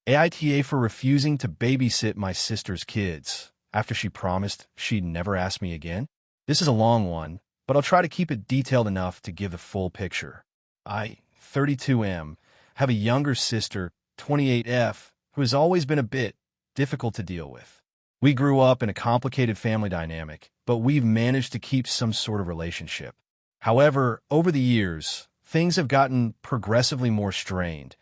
AITA for refusing to babysit my sister's kids after she promised she'd never ask me again. This is a long one, but I'll try to keep it detailed enough to give the full picture. I, 32M, have a younger sister, 28F, who has always been a bit difficult to deal with. We grew up in a complicated family dynamic, but we've managed to keep some sort of relationship. However, over the years, things have gotten progressively more strained,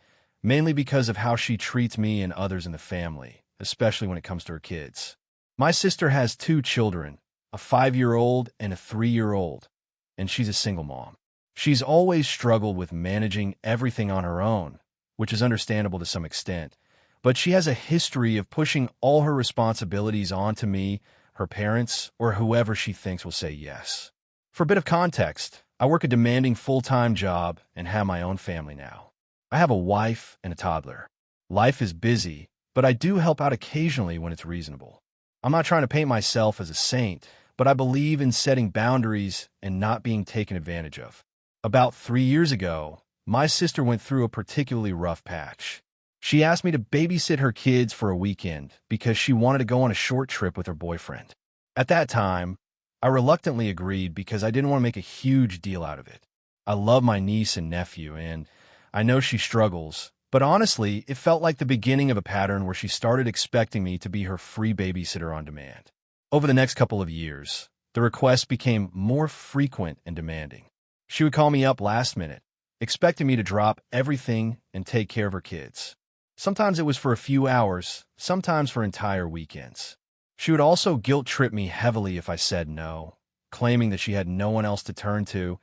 mainly because of how she treats me and others in the family, especially when it comes to her kids. My sister has 2 children, a 5-year-old and a 3-year-old, and she's a single mom. She's always struggled with managing everything on her own, which is understandable to some extent, but she has a history of pushing all her responsibilities onto me, her parents, or whoever she thinks will say yes. For a bit of context, I work a demanding full-time job and have my own family now. I have a wife and a toddler. Life is busy, but I do help out occasionally when it's reasonable. I'm not trying to paint myself as a saint, but I believe in setting boundaries and not being taken advantage of. About 3 years ago, my sister went through a particularly rough patch. She asked me to babysit her kids for a weekend because she wanted to go on a short trip with her boyfriend. At that time, I reluctantly agreed because I didn't want to make a huge deal out of it. I love my niece and nephew, and I know she struggles, but honestly, it felt like the beginning of a pattern where she started expecting me to be her free babysitter on demand. Over the next couple of years, the requests became more frequent and demanding. She would call me up last minute, expecting me to drop everything and take care of her kids. Sometimes it was for a few hours, sometimes for entire weekends. She would also guilt-trip me heavily if I said no, claiming that she had no one else to turn to,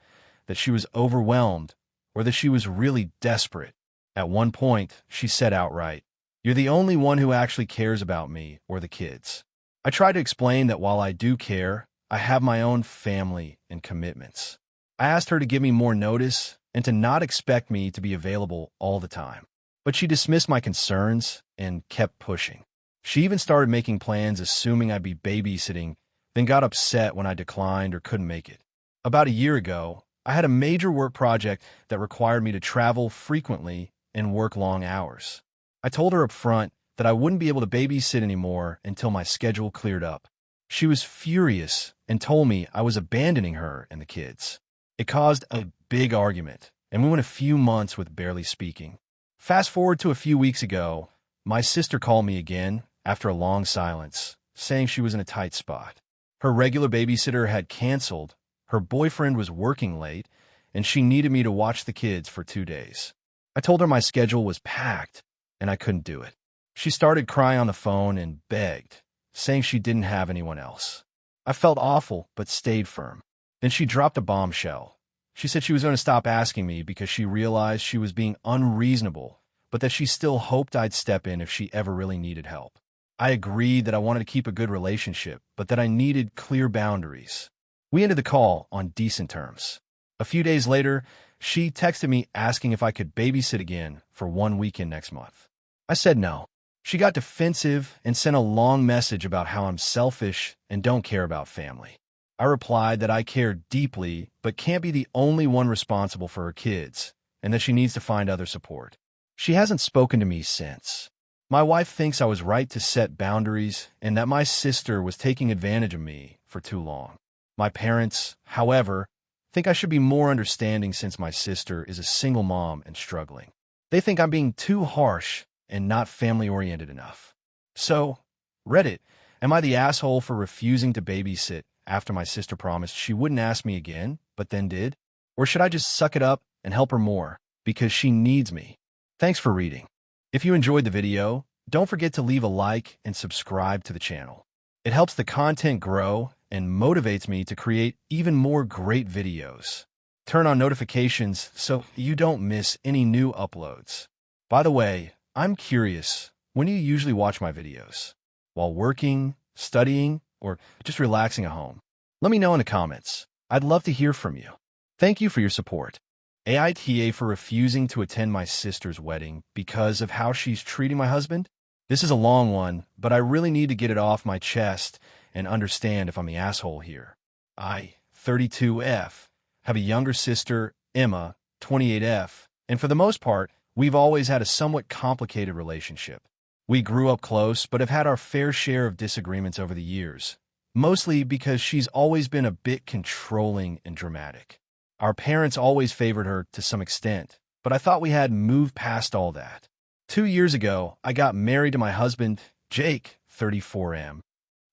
that she was overwhelmed, or that she was really desperate. At one point, she said outright, "You're the only one who actually cares about me or the kids." I tried to explain that while I do care, I have my own family and commitments. I asked her to give me more notice and to not expect me to be available all the time. But she dismissed my concerns and kept pushing. She even started making plans assuming I'd be babysitting, then got upset when I declined or couldn't make it. About a year ago, I had a major work project that required me to travel frequently and work long hours. I told her up front that I wouldn't be able to babysit anymore until my schedule cleared up. She was furious and told me I was abandoning her and the kids. It caused a big argument, and we went a few months with barely speaking. Fast forward to a few weeks ago, my sister called me again after a long silence, saying she was in a tight spot. Her regular babysitter had canceled, her boyfriend was working late, and she needed me to watch the kids for 2 days. I told her my schedule was packed, and I couldn't do it. She started crying on the phone and begged, saying she didn't have anyone else. I felt awful, but stayed firm. Then she dropped a bombshell. She said she was going to stop asking me because she realized she was being unreasonable, but that she still hoped I'd step in if she ever really needed help. I agreed that I wanted to keep a good relationship, but that I needed clear boundaries. We ended the call on decent terms. A few days later, she texted me asking if I could babysit again for 1 weekend next month. I said no. She got defensive and sent a long message about how I'm selfish and don't care about family. I replied that I care deeply, but can't be the only one responsible for her kids, and that she needs to find other support. She hasn't spoken to me since. My wife thinks I was right to set boundaries and that my sister was taking advantage of me for too long. My parents, however, think I should be more understanding since my sister is a single mom and struggling. They think I'm being too harsh and not family-oriented enough. So, Reddit, am I the asshole for refusing to babysit after my sister promised she wouldn't ask me again, but then did? Or should I just suck it up and help her more because she needs me? Thanks for reading. If you enjoyed the video, don't forget to leave a like and subscribe to the channel. It helps the content grow and motivates me to create even more great videos. Turn on notifications so you don't miss any new uploads. By the way, I'm curious, when do you usually watch my videos? While working, studying, or just relaxing at home? Let me know in the comments. I'd love to hear from you. Thank you for your support. AITA for refusing to attend my sister's wedding because of how she's treating my husband? This is a long one, but I really need to get it off my chest and understand if I'm the asshole here. I, 32F, have a younger sister, Emma, 28F, and for the most part, We've always had a somewhat complicated relationship. We grew up close, but have had our fair share of disagreements over the years, mostly because she's always been a bit controlling and dramatic. Our parents always favored her to some extent, but I thought we had moved past all that. 2 years ago, I got married to my husband, Jake, 34M.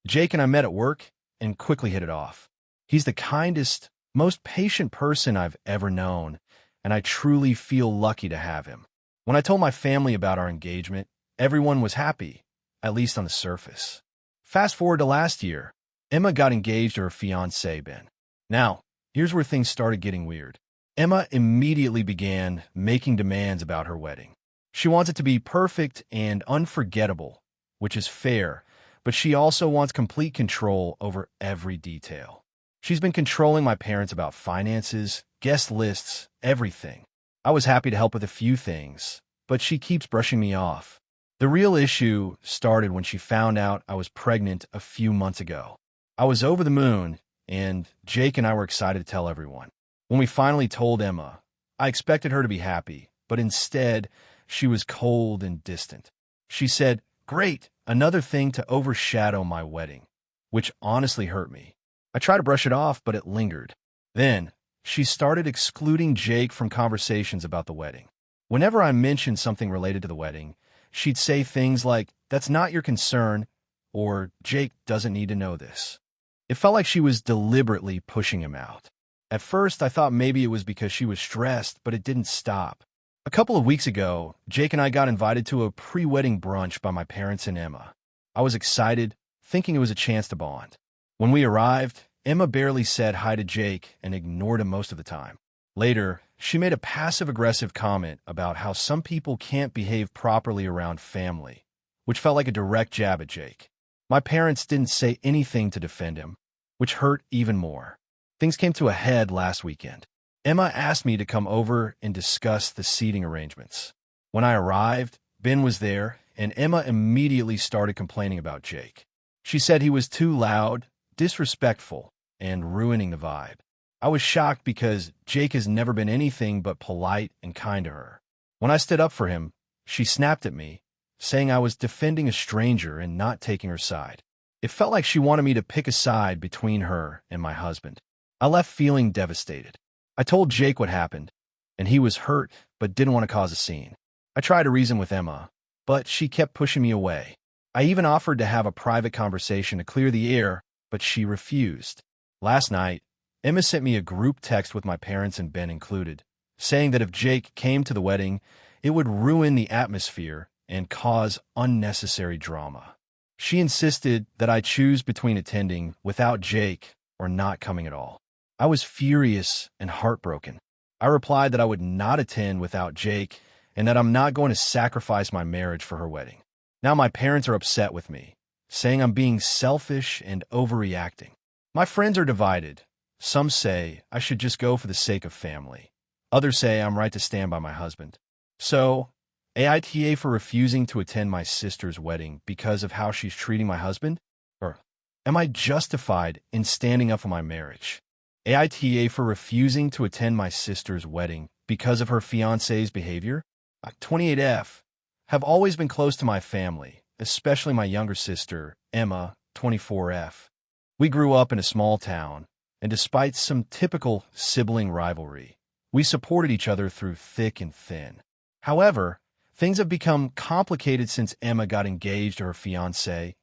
Jake and I met at work and quickly hit it off. He's the kindest, most patient person I've ever known, and I truly feel lucky to have him. When I told my family about our engagement, everyone was happy, at least on the surface. Fast forward to last year, Emma got engaged to her fiancé, Ben. Now, here's where things started getting weird. Emma immediately began making demands about her wedding. She wants it to be perfect and unforgettable, which is fair, but she also wants complete control over every detail. She's been controlling my parents about finances, guest lists, everything. I was happy to help with a few things, but she keeps brushing me off. The real issue started when she found out I was pregnant a few months ago. I was over the moon, and Jake and I were excited to tell everyone. When we finally told Emma, I expected her to be happy, but instead, she was cold and distant. She said, "Great, another thing to overshadow my wedding," which honestly hurt me. I tried to brush it off, but it lingered. Then, she started excluding Jake from conversations about the wedding. Whenever I mentioned something related to the wedding, she'd say things like, "That's not your concern," or "Jake doesn't need to know this." It felt like she was deliberately pushing him out. At first, I thought maybe it was because she was stressed, but it didn't stop. A couple of weeks ago, Jake and I got invited to a pre-wedding brunch by my parents and Emma. I was excited, thinking it was a chance to bond. When we arrived, Emma barely said hi to Jake and ignored him most of the time. Later, she made a passive-aggressive comment about how some people can't behave properly around family, which felt like a direct jab at Jake. My parents didn't say anything to defend him, which hurt even more. Things came to a head last weekend. Emma asked me to come over and discuss the seating arrangements. When I arrived, Ben was there, and Emma immediately started complaining about Jake. She said he was too loud, disrespectful, and ruining the vibe. I was shocked because Jake has never been anything but polite and kind to her. When I stood up for him, she snapped at me, saying I was defending a stranger and not taking her side. It felt like she wanted me to pick a side between her and my husband. I left feeling devastated. I told Jake what happened, and he was hurt but didn't want to cause a scene. I tried to reason with Emma, but she kept pushing me away. I even offered to have a private conversation to clear the air, but she refused. Last night, Emma sent me a group text with my parents and Ben included, saying that if Jake came to the wedding, it would ruin the atmosphere and cause unnecessary drama. She insisted that I choose between attending without Jake or not coming at all. I was furious and heartbroken. I replied that I would not attend without Jake and that I'm not going to sacrifice my marriage for her wedding. Now my parents are upset with me, saying I'm being selfish and overreacting. My friends are divided. Some say I should just go for the sake of family. Others say I'm right to stand by my husband. So, AITA for refusing to attend my sister's wedding because of how she's treating my husband? Or am I justified in standing up for my marriage? AITA for refusing to attend my sister's wedding because of her fiancé's behavior? 28F have always been close to my family, especially my younger sister, Emma, 24F. We grew up in a small town, and despite some typical sibling rivalry, we supported each other through thick and thin. However, things have become complicated since Emma got engaged to her fiancé,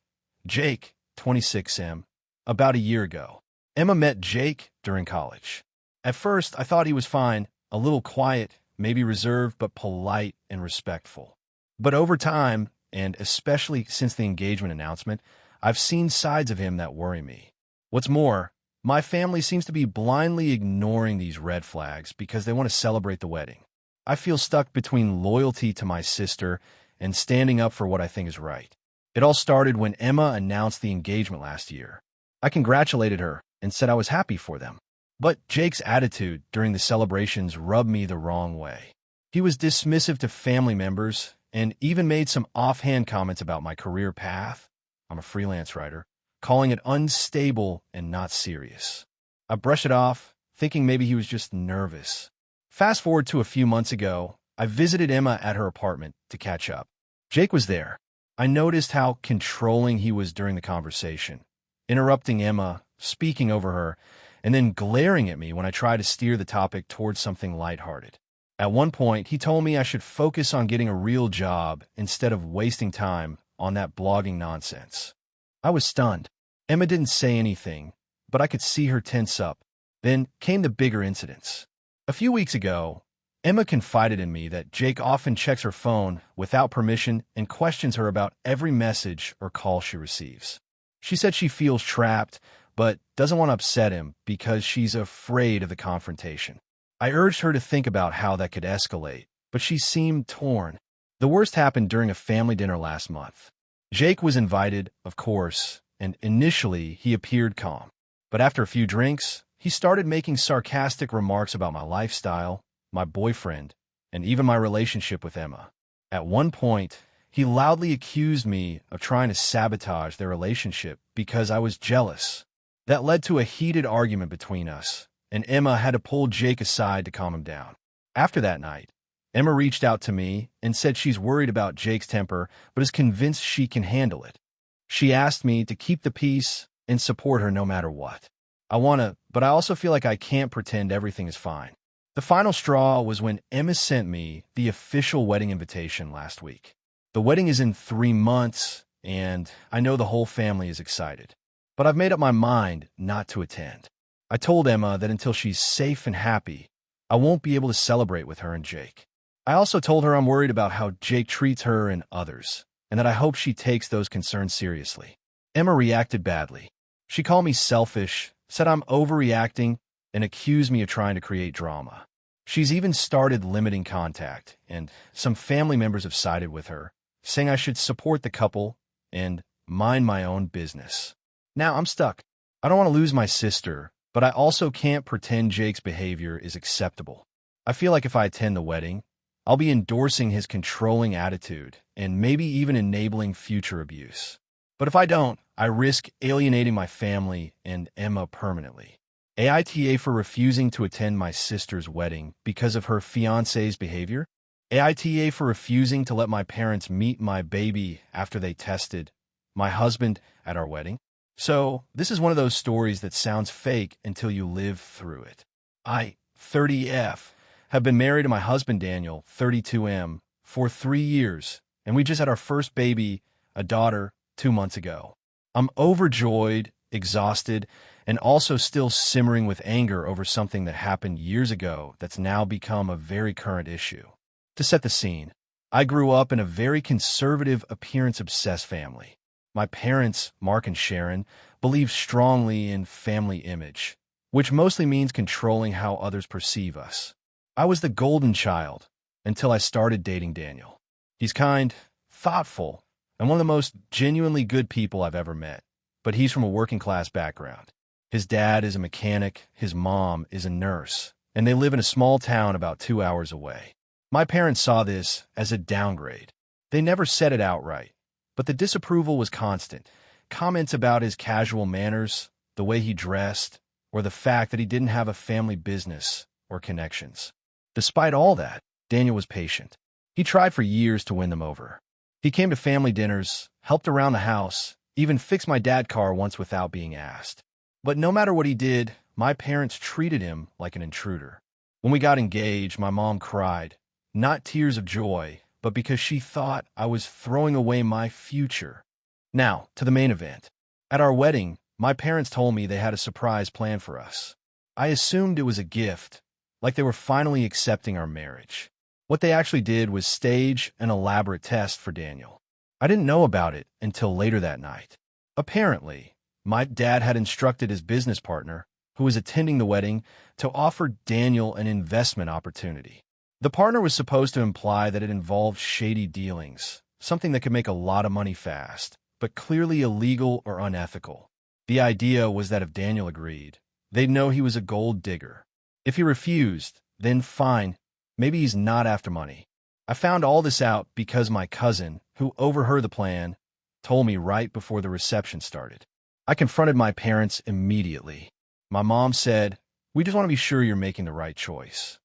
Jake, 26M, about a year ago. Emma met Jake during college. At first, I thought he was fine, a little quiet, maybe reserved, but polite and respectful. But over time, and especially since the engagement announcement, I've seen sides of him that worry me. What's more, my family seems to be blindly ignoring these red flags because they want to celebrate the wedding. I feel stuck between loyalty to my sister and standing up for what I think is right. It all started when Emma announced the engagement last year. I congratulated her and said I was happy for them. But Jake's attitude during the celebrations rubbed me the wrong way. He was dismissive to family members and even made some offhand comments about my career path. I'm a freelance writer, calling it unstable and not serious. I brushed it off, thinking maybe he was just nervous. Fast forward to a few months ago, I visited Emma at her apartment to catch up. Jake was there. I noticed how controlling he was during the conversation, interrupting Emma, speaking over her, and then glaring at me when I tried to steer the topic towards something lighthearted. At one point, he told me I should focus on getting a real job instead of wasting time on that blogging nonsense. I was stunned. Emma didn't say anything, but I could see her tense up. Then came the bigger incidents. A few weeks ago, Emma confided in me that Jake often checks her phone without permission and questions her about every message or call she receives. She said she feels trapped, but doesn't want to upset him because she's afraid of the confrontation. I urged her to think about how that could escalate, but she seemed torn. The worst happened during a family dinner last month. Jake was invited, of course, and initially he appeared calm. But after a few drinks, he started making sarcastic remarks about my lifestyle, my boyfriend, and even my relationship with Emma. At one point, he loudly accused me of trying to sabotage their relationship because I was jealous. That led to a heated argument between us, and Emma had to pull Jake aside to calm him down. After that night, Emma reached out to me and said she's worried about Jake's temper, but is convinced she can handle it. She asked me to keep the peace and support her no matter what. I want to, but I also feel like I can't pretend everything is fine. The final straw was when Emma sent me the official wedding invitation last week. The wedding is in 3 months, and I know the whole family is excited. But I've made up my mind not to attend. I told Emma that until she's safe and happy, I won't be able to celebrate with her and Jake. I also told her I'm worried about how Jake treats her and others, and that I hope she takes those concerns seriously. Emma reacted badly. She called me selfish, said I'm overreacting, and accused me of trying to create drama. She's even started limiting contact, and some family members have sided with her, saying I should support the couple and mind my own business. Now I'm stuck. I don't want to lose my sister, but I also can't pretend Jake's behavior is acceptable. I feel like if I attend the wedding, I'll be endorsing his controlling attitude and maybe even enabling future abuse. But if I don't, I risk alienating my family and Emma permanently. AITA for refusing to attend my sister's wedding because of her fiancé's behavior. AITA for refusing to let my parents meet my baby after they tested my husband at our wedding. So, this is one of those stories that sounds fake until you live through it. I, 30F, have been married to my husband Daniel, 32M, for 3 years, and we just had our first baby, a daughter, 2 months ago. I'm overjoyed, exhausted, and also still simmering with anger over something that happened years ago that's now become a very current issue. To set the scene, I grew up in a very conservative, appearance-obsessed family. My parents, Mark and Sharon, believe strongly in family image, which mostly means controlling how others perceive us. I was the golden child until I started dating Daniel. He's kind, thoughtful, and one of the most genuinely good people I've ever met, but he's from a working-class background. His dad is a mechanic, his mom is a nurse, and they live in a small town about 2 hours away. My parents saw this as a downgrade. They never said it outright, but the disapproval was constant. Comments about his casual manners, the way he dressed, or the fact that he didn't have a family business or connections. Despite all that, Daniel was patient. He tried for years to win them over. He came to family dinners, helped around the house, even fixed my dad's car once without being asked. But no matter what he did, my parents treated him like an intruder. When we got engaged, my mom cried, not tears of joy, but because she thought I was throwing away my future. Now, to the main event. At our wedding, my parents told me they had a surprise plan for us. I assumed it was a gift, like they were finally accepting our marriage. What they actually did was stage an elaborate test for Daniel. I didn't know about it until later that night. Apparently, my dad had instructed his business partner, who was attending the wedding, to offer Daniel an investment opportunity. The partner was supposed to imply that it involved shady dealings, something that could make a lot of money fast, but clearly illegal or unethical. The idea was that if Daniel agreed, they'd know he was a gold digger. If he refused, then fine, maybe he's not after money. I found all this out because my cousin, who overheard the plan, told me right before the reception started. I confronted my parents immediately. My mom said, "We just want to be sure you're making the right choice."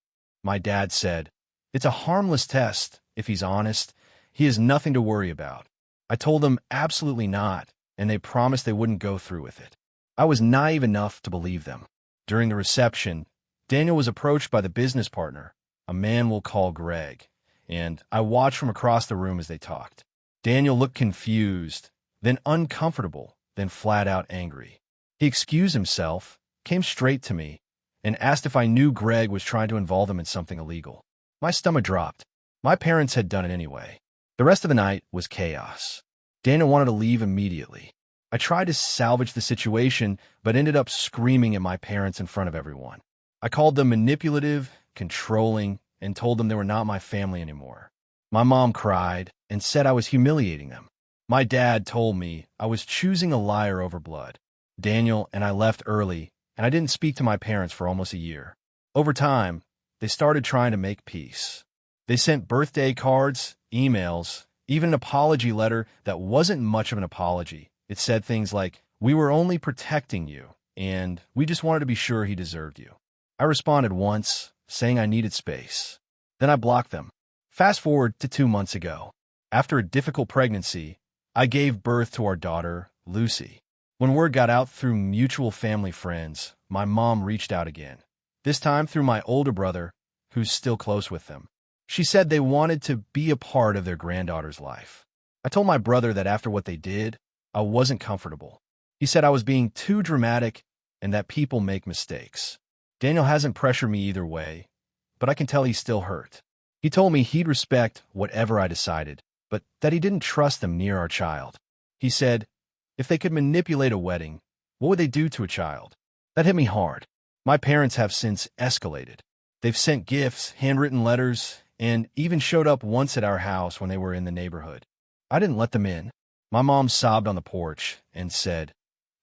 My dad said, It's a harmless test. If he's honest, he has nothing to worry about. I told them absolutely not, and they promised they wouldn't go through with it. I was naive enough to believe them. During the reception, Daniel was approached by the business partner, a man we'll call Greg, and I watched from across the room as they talked. Daniel looked confused, then uncomfortable, then flat out angry. He excused himself, came straight to me, and asked if I knew Greg was trying to involve him in something illegal. My stomach dropped. My parents had done it anyway. The rest of the night was chaos. Daniel wanted to leave immediately. I tried to salvage the situation, but ended up screaming at my parents in front of everyone. I called them manipulative, controlling, and told them they were not my family anymore. My mom cried and said I was humiliating them. My dad told me I was choosing a liar over blood. Daniel and I left early, and I didn't speak to my parents for almost a year. Over time, they started trying to make peace. They sent birthday cards, emails, even an apology letter that wasn't much of an apology. It said things like, "We were only protecting you, and we just wanted to be sure he deserved you." I responded once, saying I needed space. Then I blocked them. Fast forward to 2 months ago. After a difficult pregnancy, I gave birth to our daughter, Lucy. When word got out through mutual family friends, my mom reached out again, this time through my older brother, who's still close with them. She said they wanted to be a part of their granddaughter's life. I told my brother that after what they did, I wasn't comfortable. He said I was being too dramatic and that people make mistakes. Daniel hasn't pressured me either way, but I can tell he's still hurt. He told me he'd respect whatever I decided, but that he didn't trust them near our child. He said, if they could manipulate a wedding, what would they do to a child? That hit me hard. My parents have since escalated. They've sent gifts, handwritten letters, and even showed up once at our house when they were in the neighborhood. I didn't let them in. My mom sobbed on the porch and said,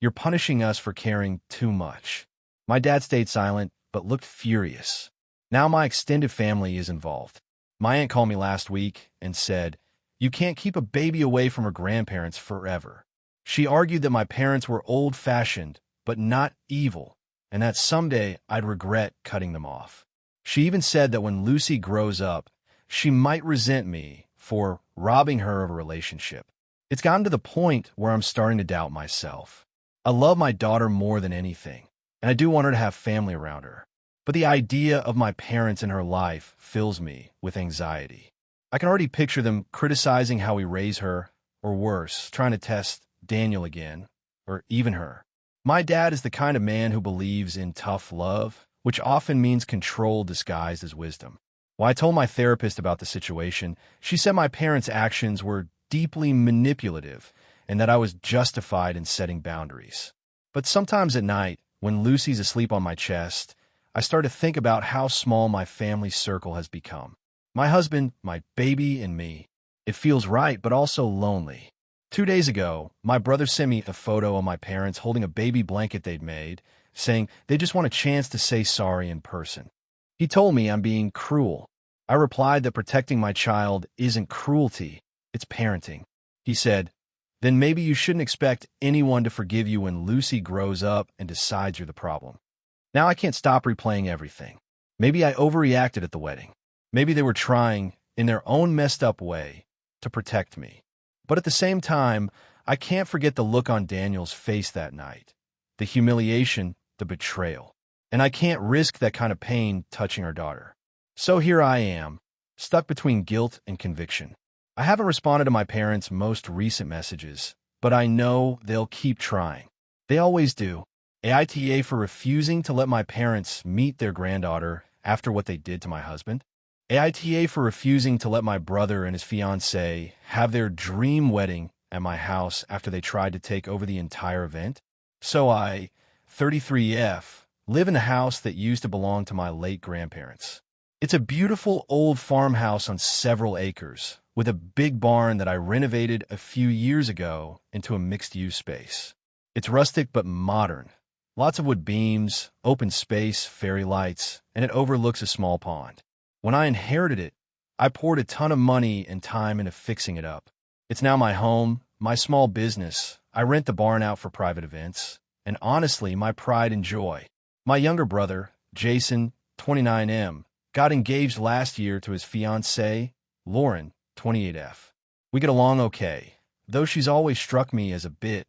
"You're punishing us for caring too much." My dad stayed silent, but looked furious. Now my extended family is involved. My aunt called me last week and said, "You can't keep a baby away from her grandparents forever." She argued that my parents were old-fashioned, but not evil, and that someday I'd regret cutting them off. She even said that when Lucy grows up, she might resent me for robbing her of a relationship. It's gotten to the point where I'm starting to doubt myself. I love my daughter more than anything, and I do want her to have family around her. But the idea of my parents in her life fills me with anxiety. I can already picture them criticizing how we raise her, or worse, trying to test Daniel again, or even her. My dad is the kind of man who believes in tough love, which often means control disguised as wisdom. When I told my therapist about the situation, she said my parents' actions were deeply manipulative and that I was justified in setting boundaries. But sometimes at night, when Lucy's asleep on my chest, I start to think about how small my family circle has become. My husband, my baby, and me. It feels right, but also lonely. 2 days ago, my brother sent me a photo of my parents holding a baby blanket they'd made, saying they just want a chance to say sorry in person. He told me I'm being cruel. I replied that protecting my child isn't cruelty, it's parenting. He said, then maybe you shouldn't expect anyone to forgive you when Lucy grows up and decides you're the problem. Now I can't stop replaying everything. Maybe I overreacted at the wedding. Maybe they were trying, in their own messed up way, to protect me. But at the same time, I can't forget the look on Daniel's face that night. The humiliation, the betrayal. And I can't risk that kind of pain touching our daughter. So here I am, stuck between guilt and conviction. I haven't responded to my parents' most recent messages, but I know they'll keep trying. They always do. AITA for refusing to let my parents meet their granddaughter after what they did to my husband. AITA for refusing to let my brother and his fiancée have their dream wedding at my house after they tried to take over the entire event. So I, 33F, live in a house that used to belong to my late grandparents. It's a beautiful old farmhouse on several acres, with a big barn that I renovated a few years ago into a mixed-use space. It's rustic but modern. Lots of wood beams, open space, fairy lights, and it overlooks a small pond. When I inherited it, I poured a ton of money and time into fixing it up. It's now my home, my small business. I rent the barn out for private events, and honestly, my pride and joy. My younger brother, Jason, 29M, got engaged last year to his fiancée, Lauren, 28F. We get along okay, though she's always struck me as a bit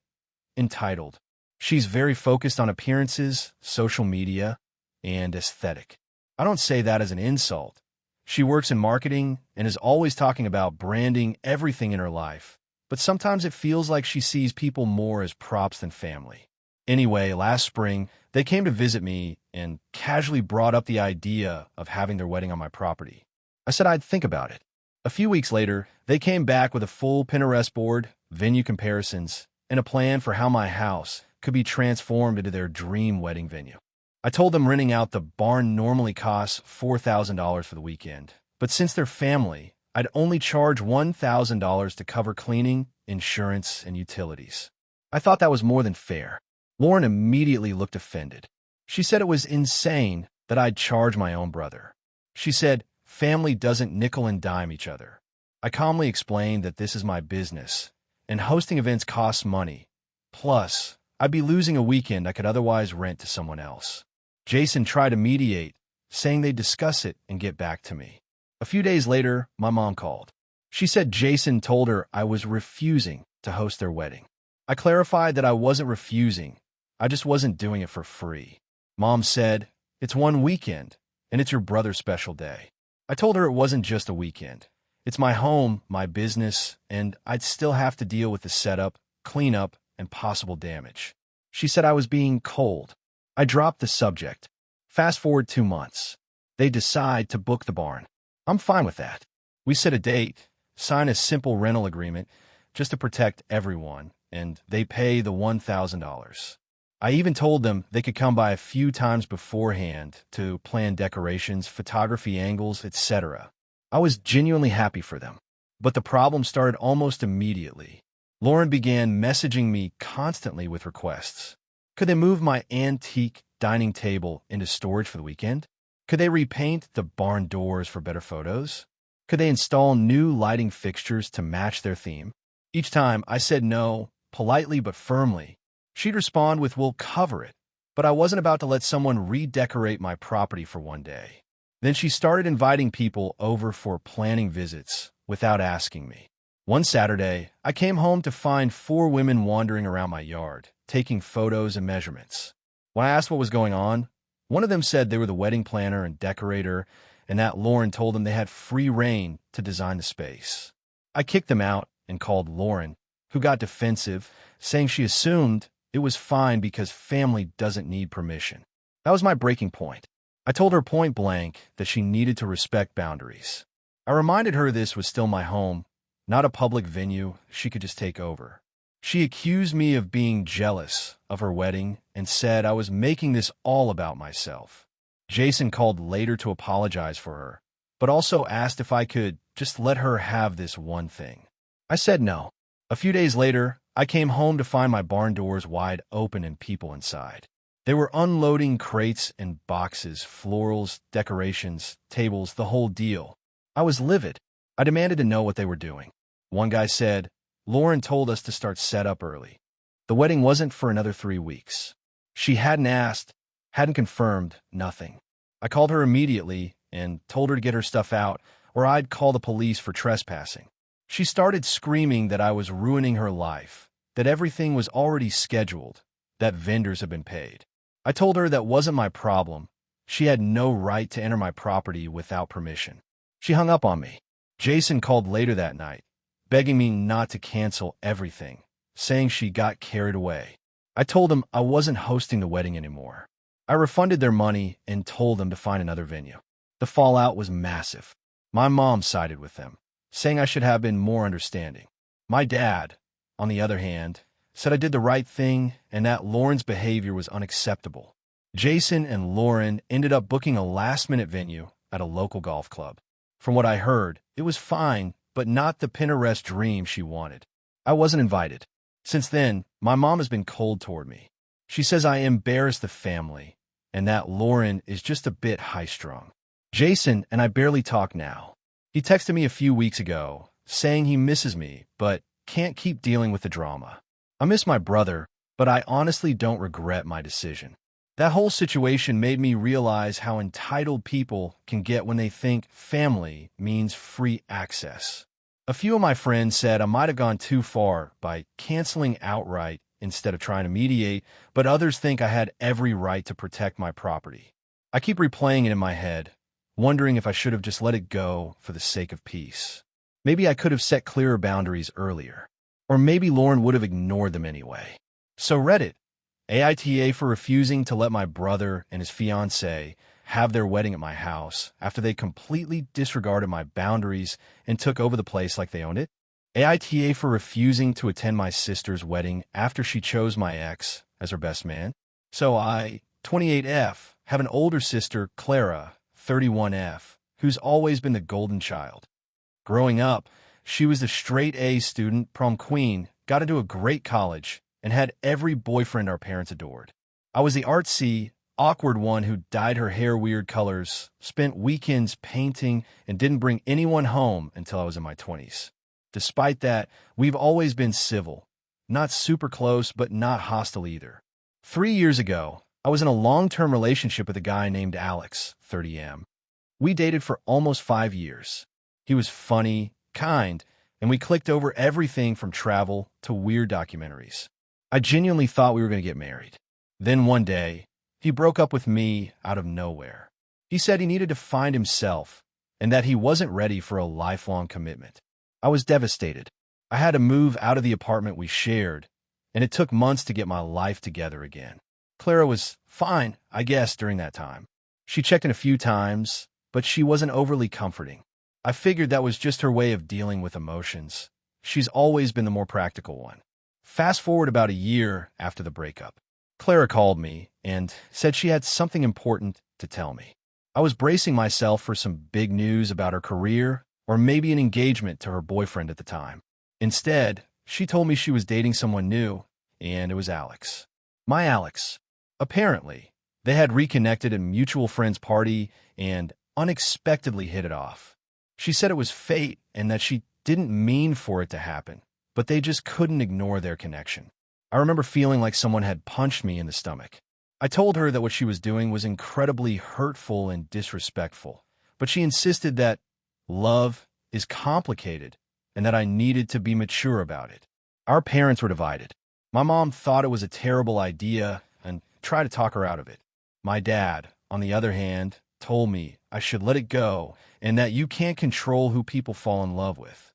entitled. She's very focused on appearances, social media, and aesthetic. I don't say that as an insult. She works in marketing and is always talking about branding everything in her life, but sometimes it feels like she sees people more as props than family. Anyway, last spring, they came to visit me and casually brought up the idea of having their wedding on my property. I said I'd think about it. A few weeks later, they came back with a full Pinterest board, venue comparisons, and a plan for how my house could be transformed into their dream wedding venue. I told them renting out the barn normally costs $4,000 for the weekend, but since they're family, I'd only charge $1,000 to cover cleaning, insurance, and utilities. I thought that was more than fair. Lauren immediately looked offended. She said it was insane that I'd charge my own brother. She said, family doesn't nickel and dime each other. I calmly explained that this is my business, and hosting events costs money. Plus, I'd be losing a weekend I could otherwise rent to someone else. Jason tried to mediate, saying they'd discuss it and get back to me. A few days later, my mom called. She said Jason told her I was refusing to host their wedding. I clarified that I wasn't refusing, I just wasn't doing it for free. Mom said, it's one weekend, and it's your brother's special day. I told her it wasn't just a weekend. It's my home, my business, and I'd still have to deal with the setup, cleanup, and possible damage. She said I was being cold. I dropped the subject. Fast forward 2 months. They decide to book the barn. I'm fine with that. We set a date, sign a simple rental agreement just to protect everyone, and they pay the $1,000. I even told them they could come by a few times beforehand to plan decorations, photography angles, etc. I was genuinely happy for them. But the problem started almost immediately. Lauren began messaging me constantly with requests. Could they move my antique dining table into storage for the weekend? Could they repaint the barn doors for better photos? Could they install new lighting fixtures to match their theme? Each time I said no, politely but firmly. She'd respond with, we'll cover it. But I wasn't about to let someone redecorate my property for one day. Then she started inviting people over for planning visits without asking me. One Saturday, I came home to find 4 women wandering around my yard, taking photos and measurements. When I asked what was going on, one of them said they were the wedding planner and decorator, and that Lauren told them they had free reign to design the space. I kicked them out and called Lauren, who got defensive, saying she assumed it was fine because family doesn't need permission. That was my breaking point. I told her point blank that she needed to respect boundaries. I reminded her this was still my home, not a public venue she could just take over. She accused me of being jealous of her wedding and said I was making this all about myself. Jason called later to apologize for her, but also asked if I could just let her have this one thing. I said no. A few days later, I came home to find my barn doors wide open and people inside. They were unloading crates and boxes, florals, decorations, tables, the whole deal. I was livid. I demanded to know what they were doing. One guy said, Lauren told us to start setup early. The wedding wasn't for another 3 weeks. She hadn't asked, hadn't confirmed, nothing. I called her immediately and told her to get her stuff out, or I'd call the police for trespassing. She started screaming that I was ruining her life, that everything was already scheduled, that vendors had been paid. I told her that wasn't my problem. She had no right to enter my property without permission. She hung up on me. Jason called later that night, begging me not to cancel everything, saying she got carried away. I told him I wasn't hosting the wedding anymore. I refunded their money and told them to find another venue. The fallout was massive. My mom sided with them, saying I should have been more understanding. My dad, on the other hand, said I did the right thing and that Lauren's behavior was unacceptable. Jason and Lauren ended up booking a last-minute venue at a local golf club. From what I heard, it was fine, but not the Pinterest dream she wanted. I wasn't invited. Since then, my mom has been cold toward me. She says I embarrass the family and that Lauren is just a bit high-strung. Jason and I barely talk now. He texted me a few weeks ago, saying he misses me, but can't keep dealing with the drama. I miss my brother, but I honestly don't regret my decision. That whole situation made me realize how entitled people can get when they think family means free access. A few of my friends said I might have gone too far by canceling outright instead of trying to mediate, but others think I had every right to protect my property. I keep replaying it in my head, wondering if I should have just let it go for the sake of peace. Maybe I could have set clearer boundaries earlier. Or maybe Lauren would have ignored them anyway. So Reddit, AITA for refusing to let my brother and his fiancée have their wedding at my house after they completely disregarded my boundaries and took over the place like they owned it. AITA for refusing to attend my sister's wedding after she chose my ex as her best man. So I, 28F, have an older sister, Clara, 31F, who's always been the golden child. Growing up, she was the straight-A student, prom queen, got into a great college, and had every boyfriend our parents adored. I was the artsy, awkward one who dyed her hair weird colors, spent weekends painting, and didn't bring anyone home until I was in my 20s. Despite that, we've always been civil. Not super close, but not hostile either. 3 years ago, I was in a long-term relationship with a guy named Alex, 30M. We dated for almost 5 years. He was funny, kind, and we clicked over everything from travel to weird documentaries. I genuinely thought we were going to get married. Then one day, he broke up with me out of nowhere. He said he needed to find himself and that he wasn't ready for a lifelong commitment. I was devastated. I had to move out of the apartment we shared, and it took months to get my life together again. Clara was fine, I guess, during that time. She checked in a few times, but she wasn't overly comforting. I figured that was just her way of dealing with emotions. She's always been the more practical one. Fast forward about a year after the breakup. Clara called me and said she had something important to tell me. I was bracing myself for some big news about her career or maybe an engagement to her boyfriend at the time. Instead, she told me she was dating someone new, and it was Alex. My Alex. Apparently, they had reconnected at a mutual friend's party and unexpectedly hit it off. She said it was fate and that she didn't mean for it to happen, but they just couldn't ignore their connection. I remember feeling like someone had punched me in the stomach. I told her that what she was doing was incredibly hurtful and disrespectful, but she insisted that love is complicated and that I needed to be mature about it. Our parents were divided. My mom thought it was a terrible idea and tried to talk her out of it. My dad, on the other hand, told me I should let it go and that you can't control who people fall in love with.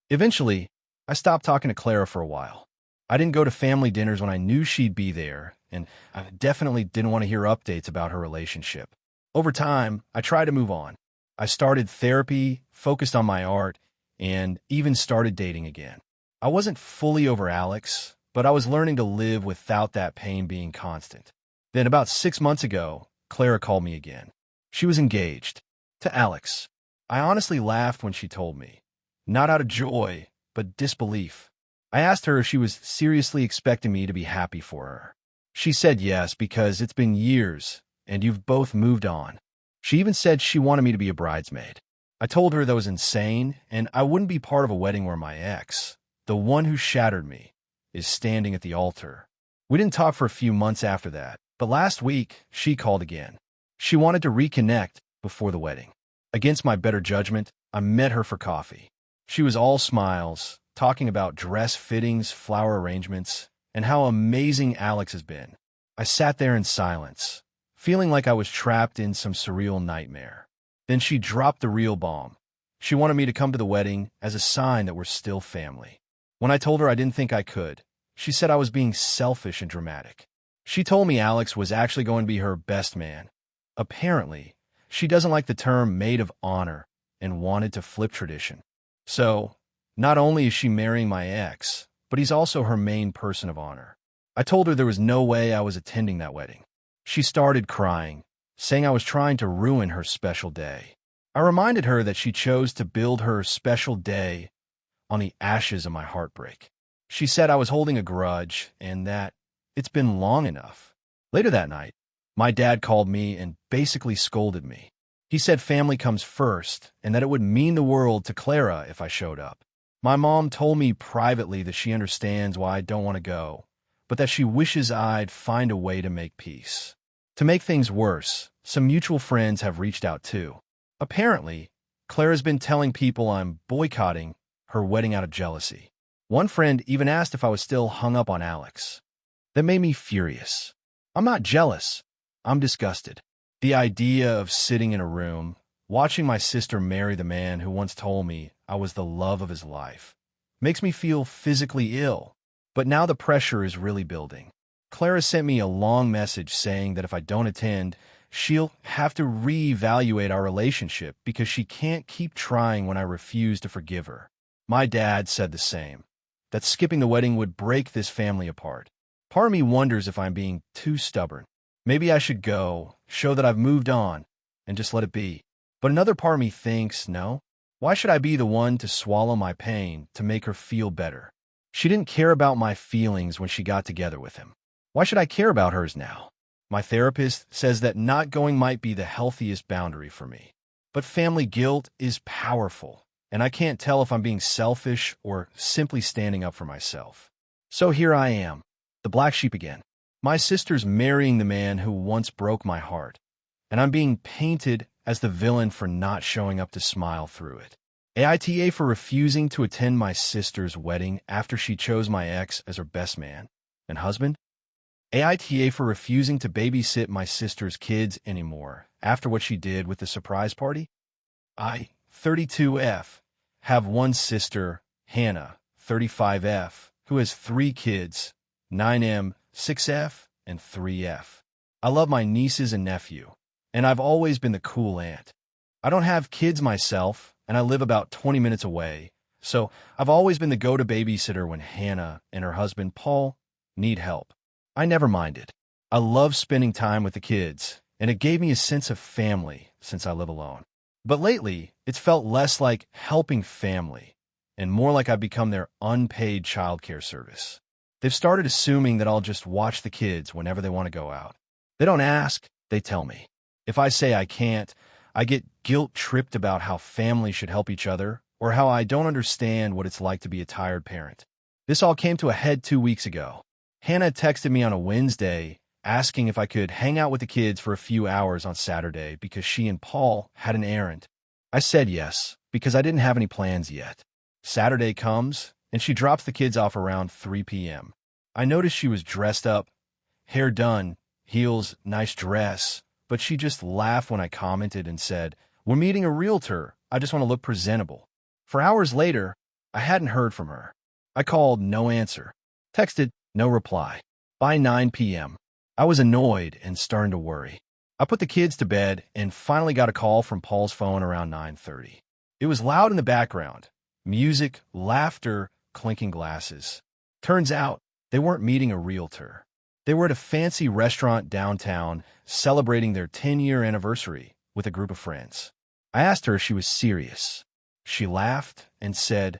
Eventually, I stopped talking to Clara for a while. I didn't go to family dinners when I knew she'd be there, and I definitely didn't want to hear updates about her relationship. Over time, I tried to move on. I started therapy, focused on my art, and even started dating again. I wasn't fully over Alex, but I was learning to live without that pain being constant. Then about 6 months ago, Clara called me again. She was engaged to Alex. I honestly laughed when she told me, not out of joy, but disbelief. I asked her if she was seriously expecting me to be happy for her. She said yes, because it's been years, and you've both moved on. She even said she wanted me to be a bridesmaid. I told her that was insane, and I wouldn't be part of a wedding where my ex, the one who shattered me, is standing at the altar. We didn't talk for a few months after that, but last week, she called again. She wanted to reconnect before the wedding. Against my better judgment, I met her for coffee. She was all smiles, talking about dress fittings, flower arrangements, and how amazing Alex has been. I sat there in silence, feeling like I was trapped in some surreal nightmare. Then she dropped the real bomb. She wanted me to come to the wedding as a sign that we're still family. When I told her I didn't think I could, she said I was being selfish and dramatic. She told me Alex was actually going to be her best man. Apparently, she doesn't like the term maid of honor and wanted to flip tradition. So, not only is she marrying my ex, but he's also her main person of honor. I told her there was no way I was attending that wedding. She started crying, saying I was trying to ruin her special day. I reminded her that she chose to build her special day on the ashes of my heartbreak. She said I was holding a grudge and that it's been long enough. Later that night, my dad called me and basically scolded me. He said family comes first and that it would mean the world to Clara if I showed up. My mom told me privately that she understands why I don't want to go, but that she wishes I'd find a way to make peace. To make things worse, some mutual friends have reached out too. Apparently, Claire's been telling people I'm boycotting her wedding out of jealousy. One friend even asked if I was still hung up on Alex. That made me furious. I'm not jealous. I'm disgusted. The idea of sitting in a room, watching my sister marry the man who once told me I was the love of his life, makes me feel physically ill. But now the pressure is really building. Clara sent me a long message saying that if I don't attend, she'll have to reevaluate our relationship because she can't keep trying when I refuse to forgive her. My dad said the same, that skipping the wedding would break this family apart. Part of me wonders if I'm being too stubborn. Maybe I should go, show that I've moved on, and just let it be. But another part of me thinks, no, why should I be the one to swallow my pain to make her feel better? She didn't care about my feelings when she got together with him. Why should I care about hers now? My therapist says that not going might be the healthiest boundary for me. But family guilt is powerful, and I can't tell if I'm being selfish or simply standing up for myself. So here I am, the black sheep again. My sister's marrying the man who once broke my heart, and I'm being painted as the villain for not showing up to smile through it. AITA for refusing to attend my sister's wedding after she chose my ex as her best man and husband. AITA for refusing to babysit my sister's kids anymore after what she did with the surprise party. I, 32F, have one sister, Hannah, 35F, who has 3 kids, 9M, 6F, and 3F. I love my nieces and nephew, and I've always been the cool aunt. I don't have kids myself, and I live about 20 minutes away, so I've always been the go-to babysitter when Hannah and her husband, Paul, need help. I never minded. I love spending time with the kids, and it gave me a sense of family since I live alone. But lately, it's felt less like helping family and more like I've become their unpaid childcare service. They've started assuming that I'll just watch the kids whenever they want to go out. They don't ask, they tell me. If I say I can't, I get guilt-tripped about how families should help each other or how I don't understand what it's like to be a tired parent. This all came to a head 2 weeks ago. Hannah texted me on a Wednesday asking if I could hang out with the kids for a few hours on Saturday because she and Paul had an errand. I said yes, because I didn't have any plans yet. Saturday comes, and she drops the kids off around 3 p.m. I noticed she was dressed up, hair done, heels, nice dress, but she just laughed when I commented and said, "We're meeting a realtor. I just want to look presentable." For hours later, I hadn't heard from her. I called, no answer. Texted, no reply. By 9 p.m., I was annoyed and starting to worry. I put the kids to bed and finally got a call from Paul's phone around 9:30. It was loud in the background. Music, laughter, clinking glasses. Turns out, they weren't meeting a realtor. They were at a fancy restaurant downtown celebrating their 10-year anniversary with a group of friends. I asked her if she was serious. She laughed and said,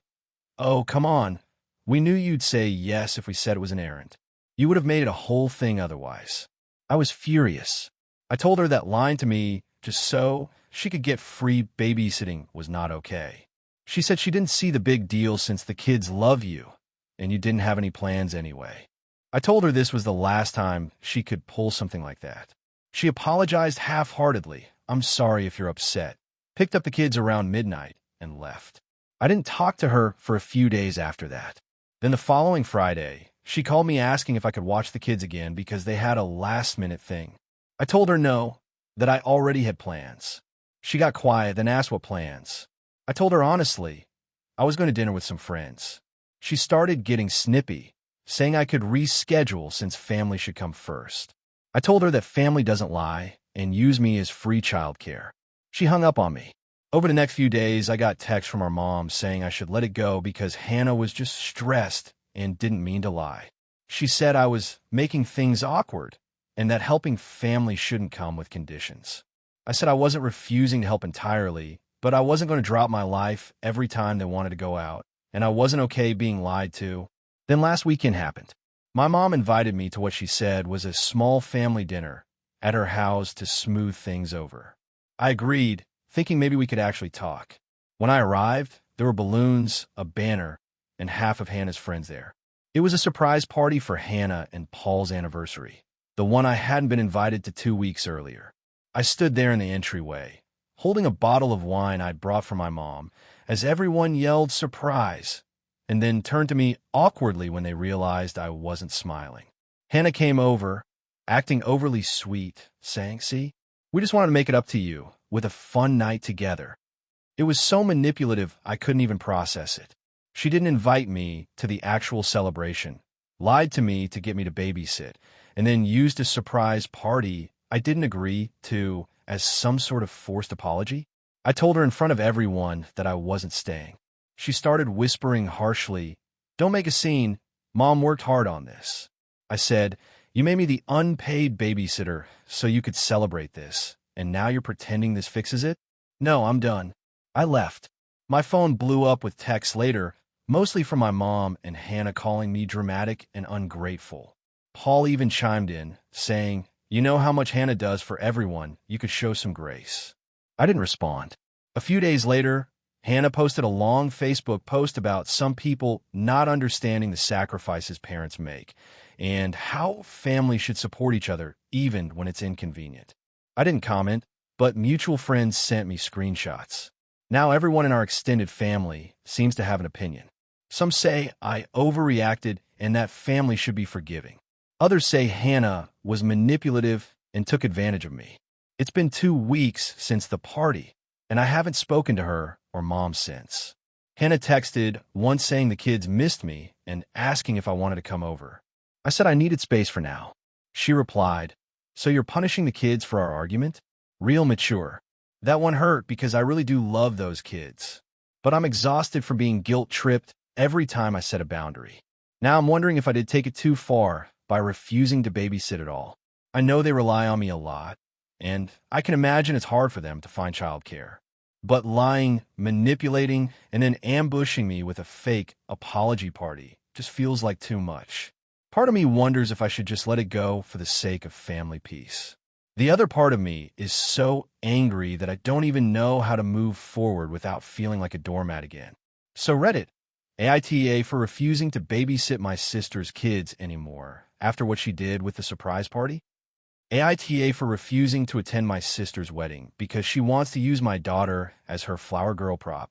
"Oh, come on. We knew you'd say yes if we said it was an errand. You would have made it a whole thing otherwise." I was furious. I told her that lying to me just so she could get free babysitting was not okay. She said she didn't see the big deal since the kids love you, and you didn't have any plans anyway. I told her this was the last time she could pull something like that. She apologized half-heartedly. "I'm sorry if you're upset," picked up the kids around midnight, and left. I didn't talk to her for a few days after that. Then the following Friday, she called me asking if I could watch the kids again because they had a last-minute thing. I told her no, that I already had plans. She got quiet, then asked what plans. I told her honestly, I was going to dinner with some friends. She started getting snippy, saying I could reschedule since family should come first. I told her that family doesn't lie and use me as free childcare. She hung up on me. Over the next few days, I got texts from our mom saying I should let it go because Hannah was just stressed and didn't mean to lie. She said I was making things awkward and that helping family shouldn't come with conditions. I said I wasn't refusing to help entirely, but I wasn't going to drop my life every time they wanted to go out, and I wasn't okay being lied to. Then last weekend happened. My mom invited me to what she said was a small family dinner at her house to smooth things over. I agreed, thinking maybe we could actually talk. When I arrived, there were balloons, a banner, and half of Hannah's friends there. It was a surprise party for Hannah and Paul's anniversary. the one I hadn't been invited to 2 weeks earlier. I stood there in the entryway, holding a bottle of wine I'd brought for my mom, as everyone yelled surprise, and then turned to me awkwardly when they realized I wasn't smiling. Hannah came over, acting overly sweet, saying, "See, we just wanted to make it up to you with a fun night together." It was so manipulative I couldn't even process it. She didn't invite me to the actual celebration, lied to me to get me to babysit, and then used a surprise party I didn't agree to as some sort of forced apology. I told her in front of everyone that I wasn't staying. She started whispering harshly, "Don't make a scene. Mom worked hard on this." I said, "You made me the unpaid babysitter so you could celebrate this, and now you're pretending this fixes it?" "No, I'm done." I left. My phone blew up with texts later, mostly from my mom and Hannah calling me dramatic and ungrateful. Paul even chimed in, saying, "You know how much Hannah does for everyone. You could show some grace." I didn't respond. A few days later, Hannah posted a long Facebook post about some people not understanding the sacrifices parents make and how families should support each other even when it's inconvenient. I didn't comment, but mutual friends sent me screenshots. Now everyone in our extended family seems to have an opinion. Some say I overreacted and that family should be forgiving. Others say Hannah was manipulative and took advantage of me. It's been 2 weeks since the party, and I haven't spoken to her or mom since. Hannah texted, once saying the kids missed me and asking if I wanted to come over. I said I needed space for now. She replied, "So you're punishing the kids for our argument?" Real mature. That one hurt because I really do love those kids. But I'm exhausted from being guilt-tripped every time I set a boundary. Now I'm wondering if I did take it too far by refusing to babysit at all. I know they rely on me a lot, and I can imagine it's hard for them to find childcare. But lying, manipulating, and then ambushing me with a fake apology party just feels like too much. Part of me wonders if I should just let it go for the sake of family peace. The other part of me is so angry that I don't even know how to move forward without feeling like a doormat again. So Reddit, AITA for refusing to babysit my sister's kids anymore after what she did with the surprise party. AITA for refusing to attend my sister's wedding because she wants to use my daughter as her flower girl prop.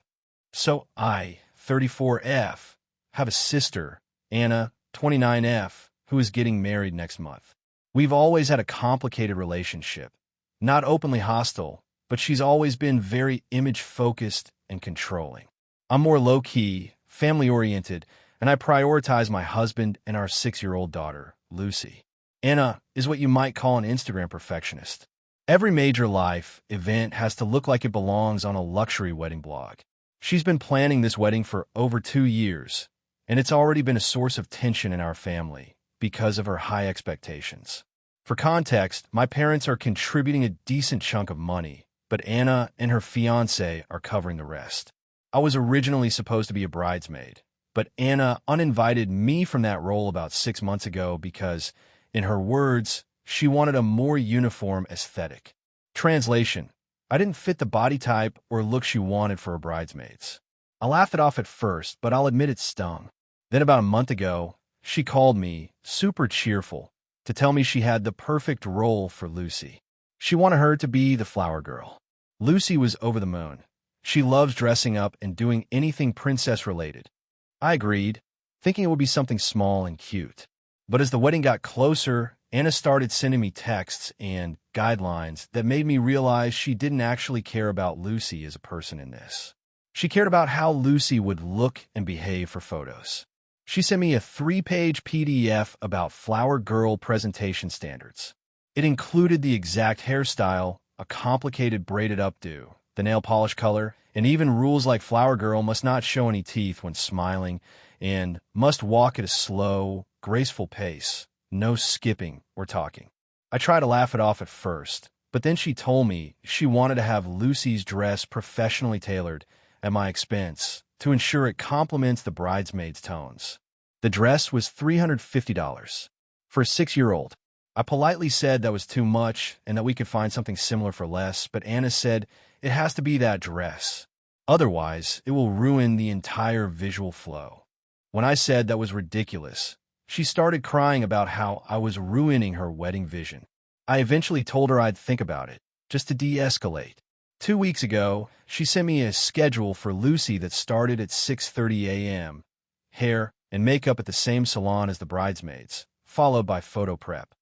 So I, 34F, have a sister, Anna, 29F, who is getting married next month. We've always had a complicated relationship, not openly hostile, but she's always been very image-focused and controlling. I'm more low-key, family-oriented, and I prioritize my husband and our 6-year-old daughter, Lucy. Anna is what you might call an Instagram perfectionist. Every major life event has to look like it belongs on a luxury wedding blog. She's been planning this wedding for over 2 years, and it's already been a source of tension in our family because of her high expectations. For context, my parents are contributing a decent chunk of money, but Anna and her fiancé are covering the rest. I was originally supposed to be a bridesmaid, but Anna uninvited me from that role about 6 months ago because, in her words, she wanted a more uniform aesthetic. Translation: I didn't fit the body type or look she wanted for her bridesmaids. I laughed it off at first, but I'll admit it stung. Then about a month ago, she called me, super cheerful, to tell me she had the perfect role for Lucy. She wanted her to be the flower girl. Lucy was over the moon. She loves dressing up and doing anything princess-related. I agreed, thinking it would be something small and cute. But as the wedding got closer, Anna started sending me texts and guidelines that made me realize she didn't actually care about Lucy as a person in this. She cared about how Lucy would look and behave for photos. She sent me a 3-page PDF about flower girl presentation standards. It included the exact hairstyle, a complicated braided updo, the nail polish color, and even rules like flower girl must not show any teeth when smiling and must walk at a slow, graceful pace, no skipping or talking. I tried to laugh it off at first, but then she told me she wanted to have Lucy's dress professionally tailored at my expense to ensure it complements the bridesmaid's tones. The dress was $350 for a 6-year-old. I politely said that was too much and that we could find something similar for less, but Anna said it has to be that dress. Otherwise, it will ruin the entire visual flow. When I said that was ridiculous, She started crying about how I was ruining her wedding vision. I eventually told her I'd think about it, just to de-escalate. 2 weeks ago, she sent me a schedule for Lucy that started at 6:30 a.m. Hair and makeup at the same salon as the bridesmaids, followed by photo prep.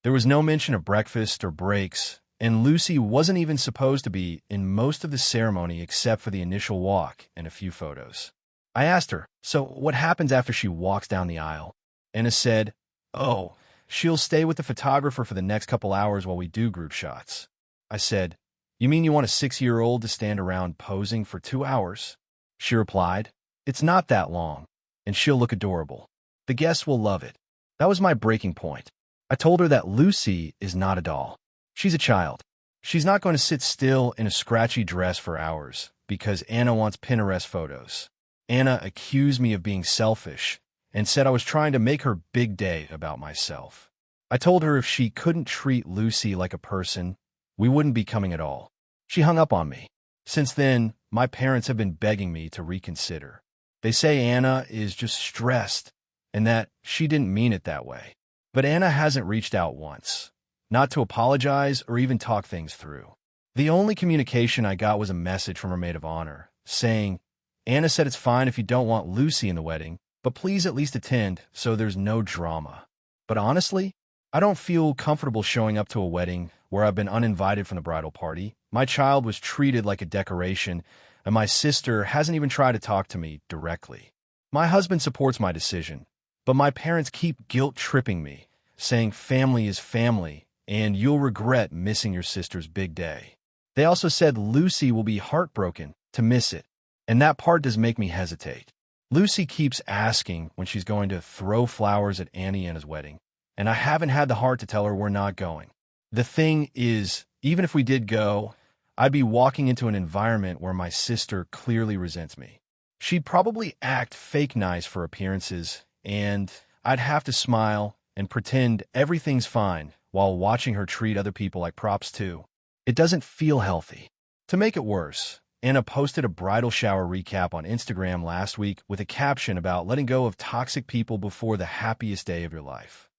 There was no mention of breakfast or breaks, and Lucy wasn't even supposed to be in most of the ceremony except for the initial walk and a few photos. I asked her, so what happens after she walks down the aisle? Anna said, oh, she'll stay with the photographer for the next couple hours while we do group shots. I said, you mean you want a 6-year-old to stand around posing for 2 hours? She replied, it's not that long, and she'll look adorable. The guests will love it. That was my breaking point. I told her that Lucy is not a doll. She's a child. She's not going to sit still in a scratchy dress for hours because Anna wants Pinterest photos. Anna accused me of being selfish and said I was trying to make her big day about myself. I told her if she couldn't treat Lucy like a person, we wouldn't be coming at all. She hung up on me. Since then, my parents have been begging me to reconsider. They say Anna is just stressed and that she didn't mean it that way. But Anna hasn't reached out once, not to apologize or even talk things through. The only communication I got was a message from her maid of honor, saying, Anna said it's fine if you don't want Lucy in the wedding, but please at least attend so there's no drama. But honestly, I don't feel comfortable showing up to a wedding where I've been uninvited from the bridal party. My child was treated like a decoration, and my sister hasn't even tried to talk to me directly. My husband supports my decision, but my parents keep guilt-tripping me, saying family is family, and you'll regret missing your sister's big day. They also said Lucy will be heartbroken to miss it, and that part does make me hesitate. Lucy keeps asking when she's going to throw flowers at Anna's wedding, and I haven't had the heart to tell her we're not going. The thing is, even if we did go, I'd be walking into an environment where my sister clearly resents me. She'd probably act fake nice for appearances, and I'd have to smile and pretend everything's fine while watching her treat other people like props too. It doesn't feel healthy. To make it worse, Anna posted a bridal shower recap on Instagram last week with a caption about letting go of toxic people before the happiest day of your life.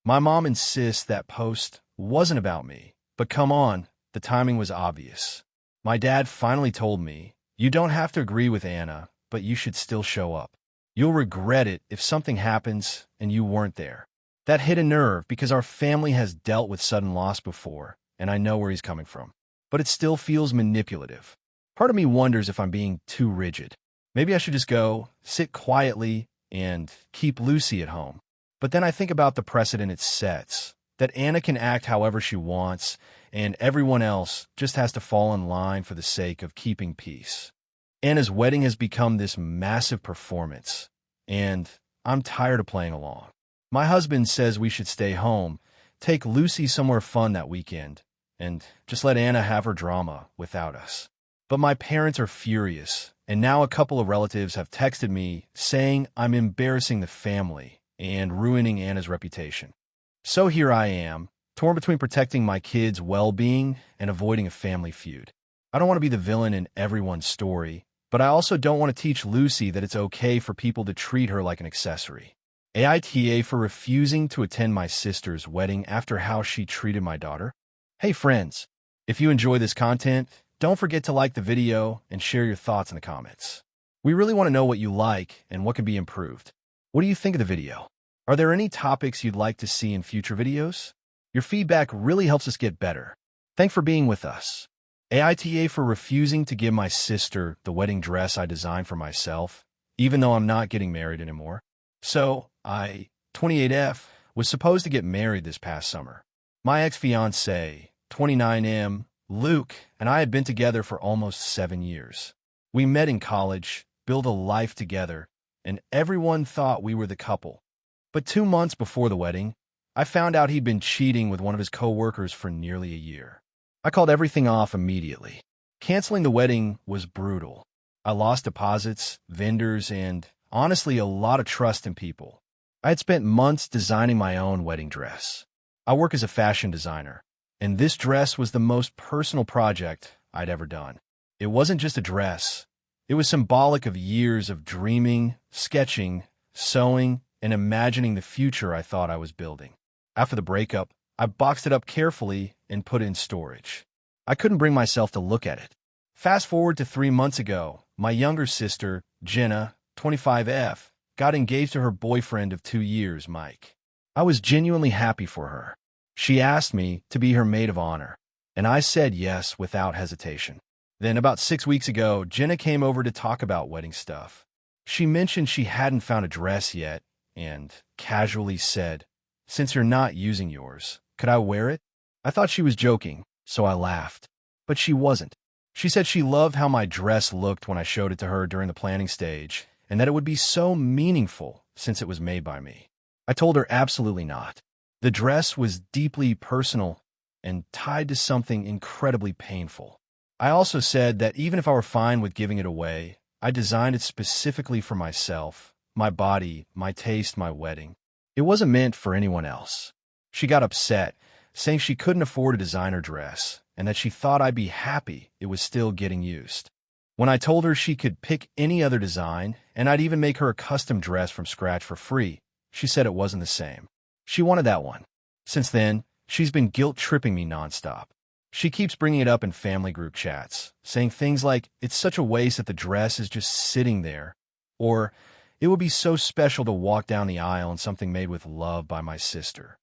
My mom insists that post wasn't about me, but come on, the timing was obvious. My dad finally told me, you don't have to agree with Anna, but you should still show up. You'll regret it if something happens and you weren't there. That hit a nerve because our family has dealt with sudden loss before, and I know where he's coming from. But it still feels manipulative. Part of me wonders if I'm being too rigid. Maybe I should just go, sit quietly, and keep Lucy at home. But then I think about the precedent it sets, that Anna can act however she wants, and everyone else just has to fall in line for the sake of keeping peace. Anna's wedding has become this massive performance, and I'm tired of playing along. My husband says we should stay home, take Lucy somewhere fun that weekend, and just let Anna have her drama without us. But my parents are furious, and now a couple of relatives have texted me saying I'm embarrassing the family and ruining Anna's reputation. So here I am, torn between protecting my kids' well-being and avoiding a family feud. I don't want to be the villain in everyone's story, but I also don't want to teach Lucy that it's okay for people to treat her like an accessory. AITA for refusing to attend my sister's wedding after how she treated my daughter. Hey friends, if you enjoy this content, don't forget to like the video and share your thoughts in the comments. We really want to know what you like and what can be improved. What do you think of the video? Are there any topics you'd like to see in future videos? Your feedback really helps us get better. Thanks for being with us. AITA for refusing to give my sister the wedding dress I designed for myself, even though I'm not getting married anymore. So, I, 28F, was supposed to get married this past summer. My ex-fiancé, 29M, Luke, and I had been together for almost 7 years. We met in college, built a life together, and everyone thought we were the couple. But 2 months before the wedding, I found out he'd been cheating with one of his co-workers for nearly a year. I called everything off immediately. Canceling the wedding was brutal. I lost deposits, vendors, and honestly a lot of trust in people. I had spent months designing my own wedding dress. I work as a fashion designer, and this dress was the most personal project I'd ever done. It wasn't just a dress. It was symbolic of years of dreaming, sketching, sewing, and imagining the future I thought I was building. After the breakup, I boxed it up carefully and put it in storage. I couldn't bring myself to look at it. Fast forward to 3 months ago, my younger sister, Jenna, 25F, got engaged to her boyfriend of 2 years, Mike. I was genuinely happy for her. She asked me to be her maid of honor, and I said yes without hesitation. Then about 6 weeks ago, Jenna came over to talk about wedding stuff. She mentioned she hadn't found a dress yet and casually said, "Since you're not using yours, could I wear it?" I thought she was joking, so I laughed. But she wasn't. She said she loved how my dress looked when I showed it to her during the planning stage, and that it would be so meaningful since it was made by me. I told her absolutely not. The dress was deeply personal and tied to something incredibly painful. I also said that even if I were fine with giving it away, I designed it specifically for myself, my body, my taste, my wedding. It wasn't meant for anyone else. She got upset, saying she couldn't afford a designer dress and that she thought I'd be happy it was still getting used. When I told her she could pick any other design and I'd even make her a custom dress from scratch for free, she said it wasn't the same. She wanted that one. Since then, she's been guilt-tripping me nonstop. She keeps bringing it up in family group chats, saying things like, "It's such a waste that the dress is just sitting there," or "It would be so special to walk down the aisle in something made with love by my sister."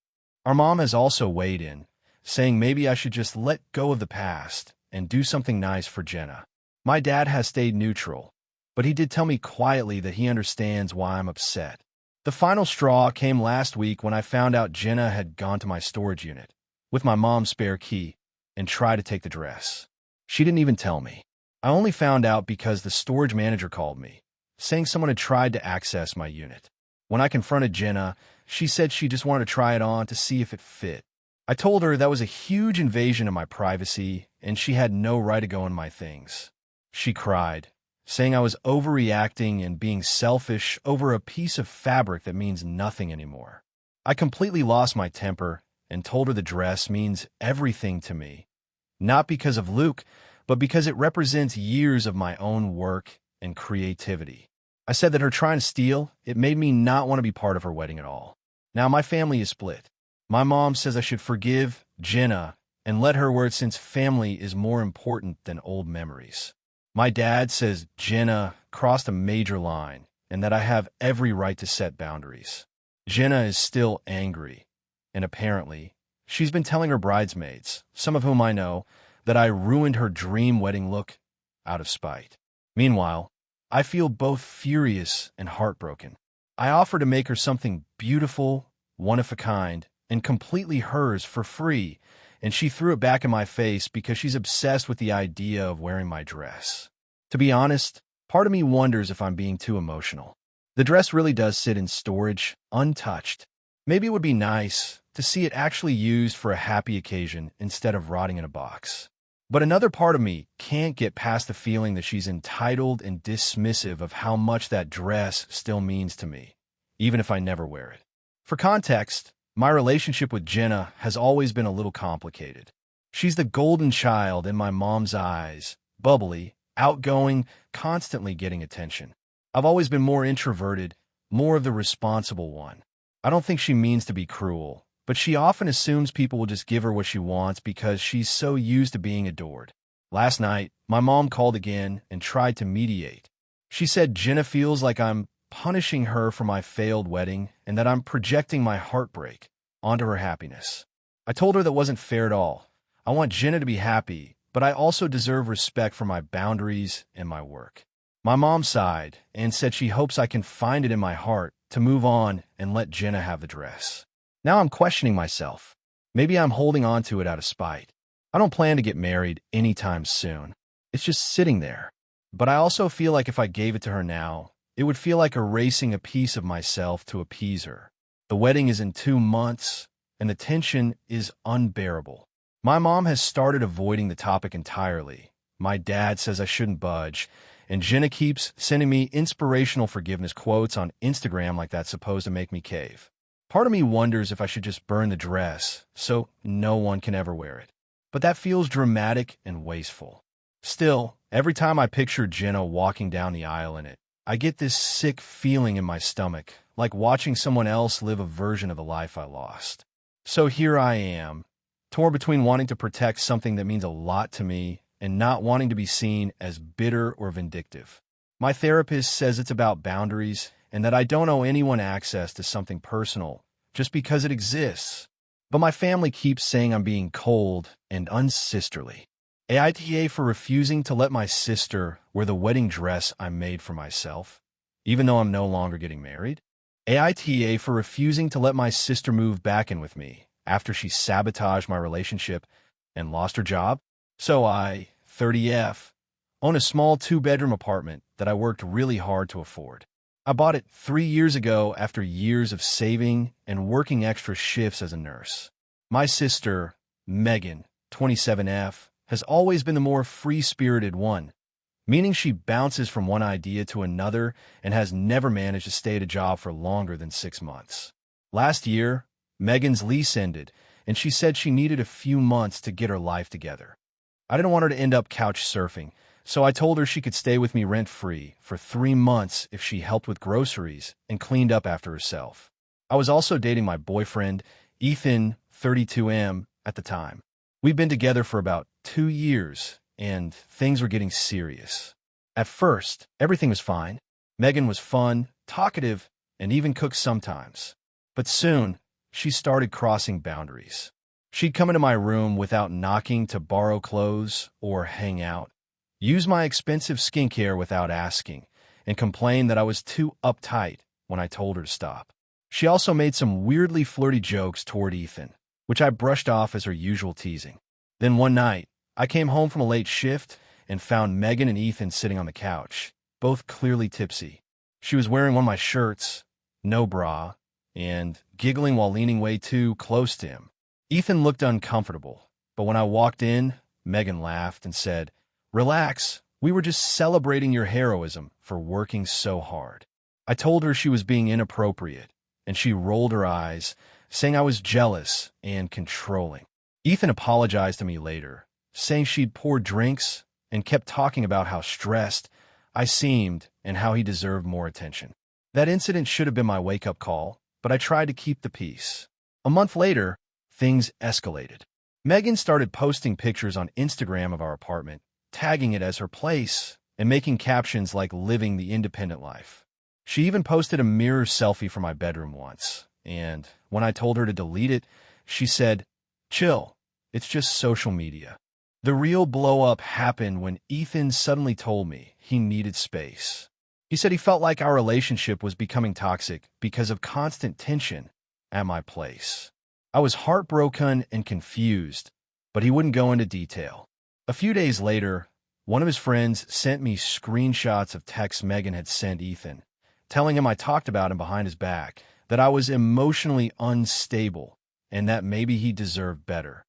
Our mom has also weighed in, saying maybe I should just let go of the past and do something nice for Jenna. My dad has stayed neutral, but he did tell me quietly that he understands why I'm upset. The final straw came last week when I found out Jenna had gone to my storage unit with my mom's spare key and tried to take the dress. She didn't even tell me. I only found out because the storage manager called me, saying someone had tried to access my unit. When I confronted Jenna, she said she just wanted to try it on to see if it fit. I told her that was a huge invasion of my privacy and she had no right to go in my things. She cried, saying I was overreacting and being selfish over a piece of fabric that means nothing anymore. I completely lost my temper and told her the dress means everything to me, not because of Luke, but because it represents years of my own work and creativity. I said that her trying to steal, it made me not want to be part of her wedding at all. Now my family is split. My mom says I should forgive Jenna and let her wear it since family is more important than old memories. My dad says Jenna crossed a major line and that I have every right to set boundaries. Jenna is still angry, and apparently, she's been telling her bridesmaids, some of whom I know, that I ruined her dream wedding look out of spite. Meanwhile, I feel both furious and heartbroken. I offered to make her something beautiful, one of a kind, and completely hers for free, and she threw it back in my face because she's obsessed with the idea of wearing my dress. To be honest, part of me wonders if I'm being too emotional. The dress really does sit in storage, untouched. Maybe it would be nice to see it actually used for a happy occasion instead of rotting in a box. But another part of me can't get past the feeling that she's entitled and dismissive of how much that dress still means to me, even if I never wear it. For context, my relationship with Jenna has always been a little complicated. She's the golden child in my mom's eyes, bubbly, outgoing, constantly getting attention. I've always been more introverted, more of the responsible one. I don't think she means to be cruel, but she often assumes people will just give her what she wants because she's so used to being adored. Last night, my mom called again and tried to mediate. She said Jenna feels like I'm punishing her for my failed wedding and that I'm projecting my heartbreak onto her happiness. I told her that wasn't fair at all. I want Jenna to be happy, but I also deserve respect for my boundaries and my work. My mom sighed and said she hopes I can find it in my heart to move on and let Jenna have the dress. Now I'm questioning myself. Maybe I'm holding on to it out of spite. I don't plan to get married anytime soon. It's just sitting there. But I also feel like if I gave it to her now, it would feel like erasing a piece of myself to appease her. The wedding is in 2 months, and the tension is unbearable. My mom has started avoiding the topic entirely. My dad says I shouldn't budge, and Jenna keeps sending me inspirational forgiveness quotes on Instagram like that's supposed to make me cave. Part of me wonders if I should just burn the dress so no one can ever wear it. But that feels dramatic and wasteful. Still, every time I picture Jenna walking down the aisle in it, I get this sick feeling in my stomach, like watching someone else live a version of the life I lost. So here I am, torn between wanting to protect something that means a lot to me and not wanting to be seen as bitter or vindictive. My therapist says it's about boundaries and that I don't owe anyone access to something personal just because it exists. But my family keeps saying I'm being cold and unsisterly. AITA for refusing to let my sister wear the wedding dress I made for myself, even though I'm no longer getting married. AITA for refusing to let my sister move back in with me after she sabotaged my relationship and lost her job. So I, 30F, own a small 2-bedroom apartment that I worked really hard to afford. I bought it 3 years ago after years of saving and working extra shifts as a nurse. My sister, Megan, 27F, has always been the more free-spirited one, meaning she bounces from one idea to another and has never managed to stay at a job for longer than 6 months. Last year, Megan's lease ended, and she said she needed a few months to get her life together. I didn't want her to end up couch surfing, so I told her she could stay with me rent-free for 3 months if she helped with groceries and cleaned up after herself. I was also dating my boyfriend, Ethan, 32M, at the time. We'd been together for about 2 years, and things were getting serious. At first, everything was fine. Megan was fun, talkative, and even cooked sometimes. But soon, she started crossing boundaries. She'd come into my room without knocking to borrow clothes or hang out, use my expensive skincare without asking, and complain that I was too uptight when I told her to stop. She also made some weirdly flirty jokes toward Ethan, which I brushed off as her usual teasing. Then one night, I came home from a late shift and found Megan and Ethan sitting on the couch, both clearly tipsy. She was wearing one of my shirts, no bra, and giggling while leaning way too close to him. Ethan looked uncomfortable, but when I walked in, Megan laughed and said, "Relax, we were just celebrating your heroism for working so hard." I told her she was being inappropriate, and she rolled her eyes, saying I was jealous and controlling. Ethan apologized to me later, saying she'd poured drinks and kept talking about how stressed I seemed and how he deserved more attention. That incident should have been my wake-up call, but I tried to keep the peace. A month later, things escalated. Megan started posting pictures on Instagram of our apartment, tagging it as her place, and making captions like living the independent life. She even posted a mirror selfie from my bedroom once, and when I told her to delete it, she said, "Chill, it's just social media." The real blow-up happened when Ethan suddenly told me he needed space. He said he felt like our relationship was becoming toxic because of constant tension at my place. I was heartbroken and confused, but he wouldn't go into detail. A few days later, one of his friends sent me screenshots of texts Megan had sent Ethan, telling him I talked about him behind his back, that I was emotionally unstable, and that maybe he deserved better.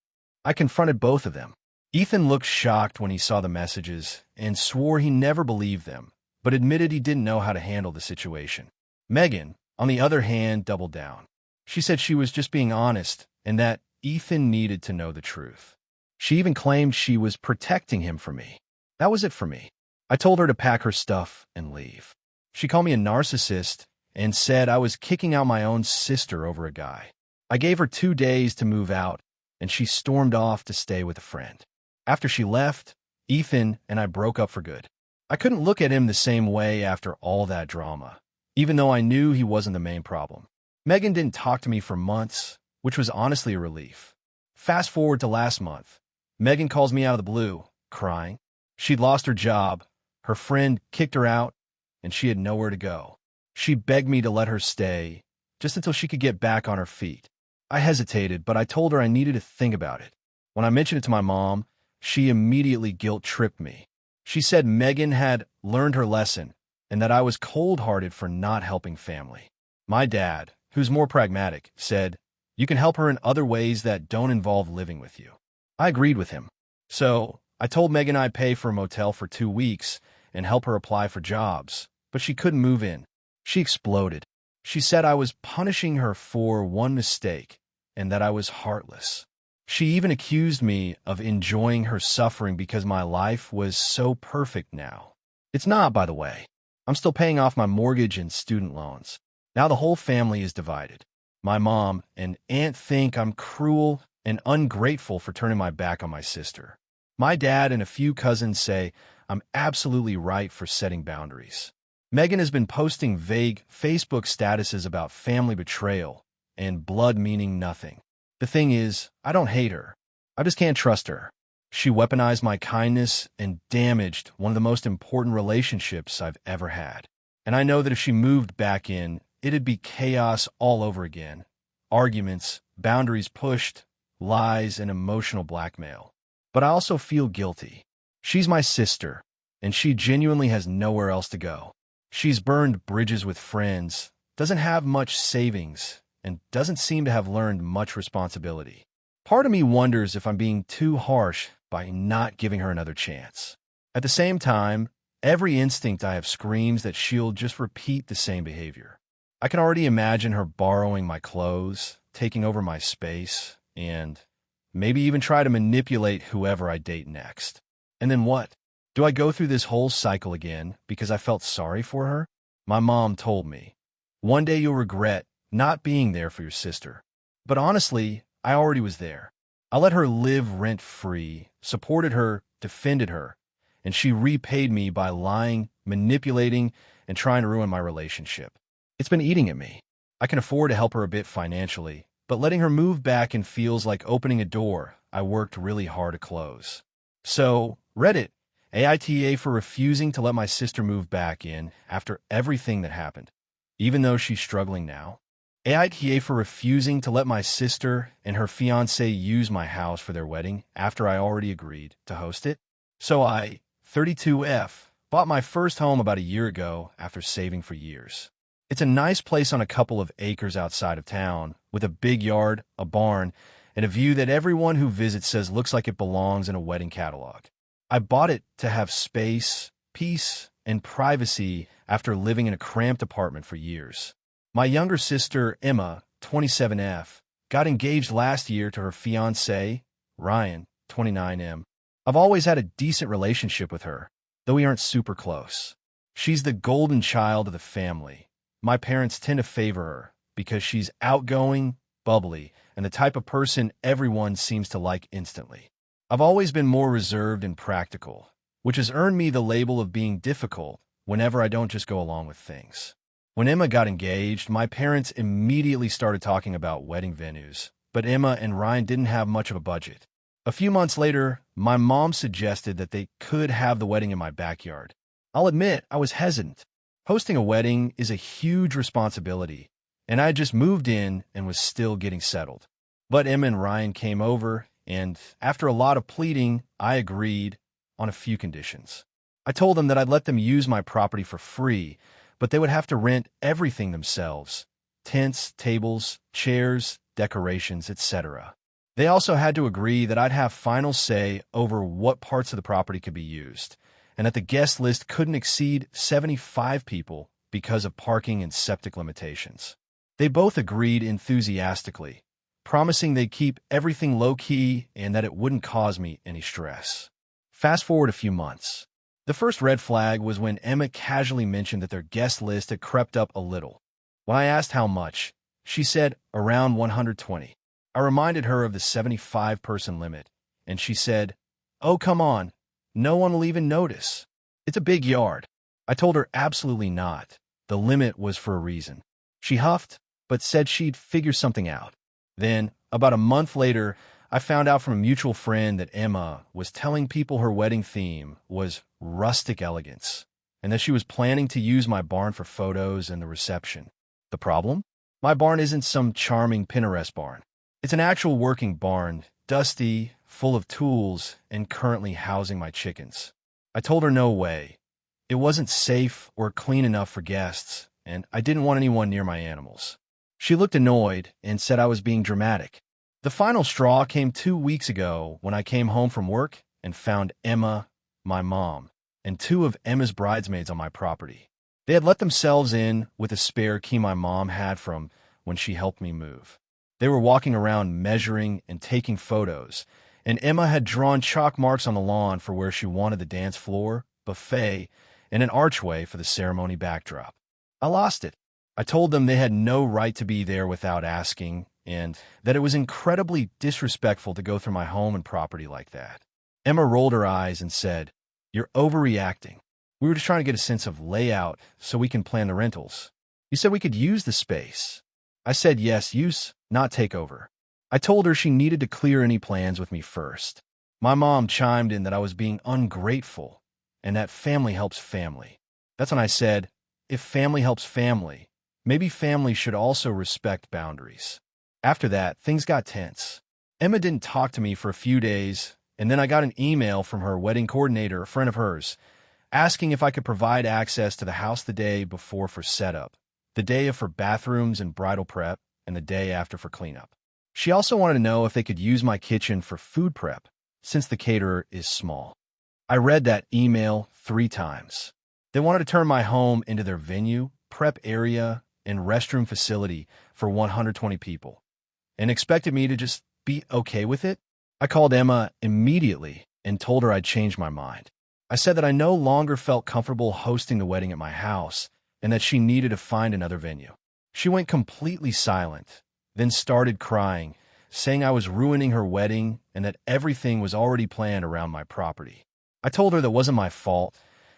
I confronted both of them. Ethan looked shocked when he saw the messages and swore he never believed them, but admitted he didn't know how to handle the situation. Megan, on the other hand, doubled down. She said she was just being honest and that Ethan needed to know the truth. She even claimed she was protecting him from me. That was it for me. I told her to pack her stuff and leave. She called me a narcissist and said I was kicking out my own sister over a guy. I gave her 2 days to move out, and she stormed off to stay with a friend. After she left, Ethan and I broke up for good. I couldn't look at him the same way after all that drama, even though I knew he wasn't the main problem. Megan didn't talk to me for months, which was honestly a relief. Fast forward to last month. Megan calls me out of the blue, crying. She'd lost her job, her friend kicked her out, and she had nowhere to go. She begged me to let her stay, just until she could get back on her feet. I hesitated, but I told her I needed to think about it. When I mentioned it to my mom, she immediately guilt-tripped me. She said Megan had learned her lesson and that I was cold-hearted for not helping family. My dad, who's more pragmatic, said, "You can help her in other ways that don't involve living with you." I agreed with him. So I told Megan I'd pay for a motel for 2 weeks and help her apply for jobs, but she couldn't move in. She exploded. She said I was punishing her for one mistake and that I was heartless. She even accused me of enjoying her suffering because my life was so perfect now. It's not, by the way. I'm still paying off my mortgage and student loans. Now the whole family is divided. My mom and aunt think I'm cruel and ungrateful for turning my back on my sister. My dad and a few cousins say I'm absolutely right for setting boundaries. Megan has been posting vague Facebook statuses about family betrayal and blood meaning nothing. The thing is, I don't hate her. I just can't trust her. She weaponized my kindness and damaged one of the most important relationships I've ever had. And I know that if she moved back in, it'd be chaos all over again. Arguments, boundaries pushed, lies, and emotional blackmail. But I also feel guilty. She's my sister, and she genuinely has nowhere else to go. She's burned bridges with friends, doesn't have much savings, and doesn't seem to have learned much responsibility. Part of me wonders if I'm being too harsh by not giving her another chance. At the same time, every instinct I have screams that she'll just repeat the same behavior. I can already imagine her borrowing my clothes, taking over my space, and maybe even try to manipulate whoever I date next. And then what? Do I go through this whole cycle again because I felt sorry for her? My mom told me, one day you'll regret not being there for your sister. But honestly, I already was there. I let her live rent-free, supported her, defended her, and she repaid me by lying, manipulating, and trying to ruin my relationship. It's been eating at me. I can afford to help her a bit financially, but letting her move back in feels like opening a door I worked really hard to close. So, Reddit, AITA for refusing to let my sister move back in after everything that happened, even though she's struggling now. AITA for refusing to let my sister and her fiancé use my house for their wedding after I already agreed to host it. So I, 32F, bought my first home about a year ago after saving for years. It's a nice place on a couple of acres outside of town, with a big yard, a barn, and a view that everyone who visits says looks like it belongs in a wedding catalog. I bought it to have space, peace, and privacy after living in a cramped apartment for years. My younger sister, Emma, 27F, got engaged last year to her fiancé, Ryan, 29M. I've always had a decent relationship with her, though we aren't super close. She's the golden child of the family. My parents tend to favor her because she's outgoing, bubbly, and the type of person everyone seems to like instantly. I've always been more reserved and practical, which has earned me the label of being difficult whenever I don't just go along with things. When Emma got engaged, my parents immediately started talking about wedding venues, but Emma and Ryan didn't have much of a budget. A few months later, my mom suggested that they could have the wedding in my backyard. I'll admit, I was hesitant. Hosting a wedding is a huge responsibility, and I had just moved in and was still getting settled. But Emma and Ryan came over, and after a lot of pleading, I agreed on a few conditions. I told them that I'd let them use my property for free, but they would have to rent everything themselves: tents, tables, chairs, decorations, etc. They also had to agree that I'd have final say over what parts of the property could be used, and that the guest list couldn't exceed 75 people because of parking and septic limitations. They both agreed enthusiastically, promising they'd keep everything low-key and that it wouldn't cause me any stress. Fast forward a few months. The first red flag was when Emma casually mentioned that their guest list had crept up a little. When I asked how much, she said around 120. I reminded her of the 75-person limit, and she said, "Oh, come on. No one will even notice. It's a big yard." I told her absolutely not. The limit was for a reason. She huffed, but said she'd figure something out. Then, about a month later, I found out from a mutual friend that Emma was telling people her wedding theme was rustic elegance, and that she was planning to use my barn for photos and the reception. The problem? My barn isn't some charming Pinterest barn. It's an actual working barn, dusty, full of tools, and currently housing my chickens. I told her no way. It wasn't safe or clean enough for guests, and I didn't want anyone near my animals. She looked annoyed and said I was being dramatic. The final straw came 2 weeks ago when I came home from work and found Emma, my mom, and 2 of Emma's bridesmaids on my property. They had let themselves in with a spare key my mom had from when she helped me move. They were walking around measuring and taking photos, and Emma had drawn chalk marks on the lawn for where she wanted the dance floor, buffet, and an archway for the ceremony backdrop. I lost it. I told them they had no right to be there without asking, and that it was incredibly disrespectful to go through my home and property like that. Emma rolled her eyes and said, "You're overreacting. We were just trying to get a sense of layout so we can plan the rentals. You said we could use the space." I said yes, use, not take over. I told her she needed to clear any plans with me first. My mom chimed in that I was being ungrateful and that family helps family. That's when I said, if family helps family, maybe family should also respect boundaries. After that, things got tense. Emma didn't talk to me for a few days, and then I got an email from her wedding coordinator, a friend of hers, asking if I could provide access to the house the day before for setup, the day of for bathrooms and bridal prep, and the day after for cleanup. She also wanted to know if they could use my kitchen for food prep, since the caterer is small. I read that email 3 times. They wanted to turn my home into their venue, prep area, and restroom facility for 120 people, and expected me to just be okay with it. I called Emma immediately and told her I'd changed my mind. I said that I no longer felt comfortable hosting the wedding at my house and that she needed to find another venue. She went completely silent, then started crying, saying I was ruining her wedding and that everything was already planned around my property. I told her that wasn't my fault.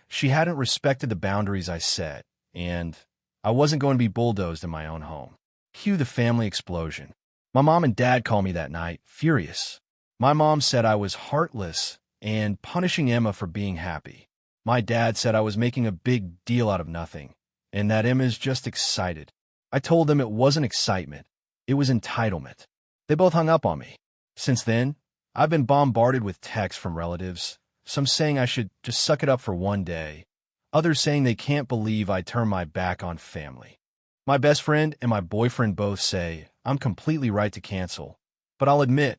She hadn't respected the boundaries I set, and I wasn't going to be bulldozed in my own home. Cue the family explosion. My mom and dad called me that night, furious. My mom said I was heartless and punishing Emma for being happy. My dad said I was making a big deal out of nothing, and that Emma's just excited. I told them it wasn't excitement, it was entitlement. They both hung up on me. Since then, I've been bombarded with texts from relatives, some saying I should just suck it up for one day, others saying they can't believe I turned my back on family. My best friend and my boyfriend both say I'm completely right to cancel, but I'll admit,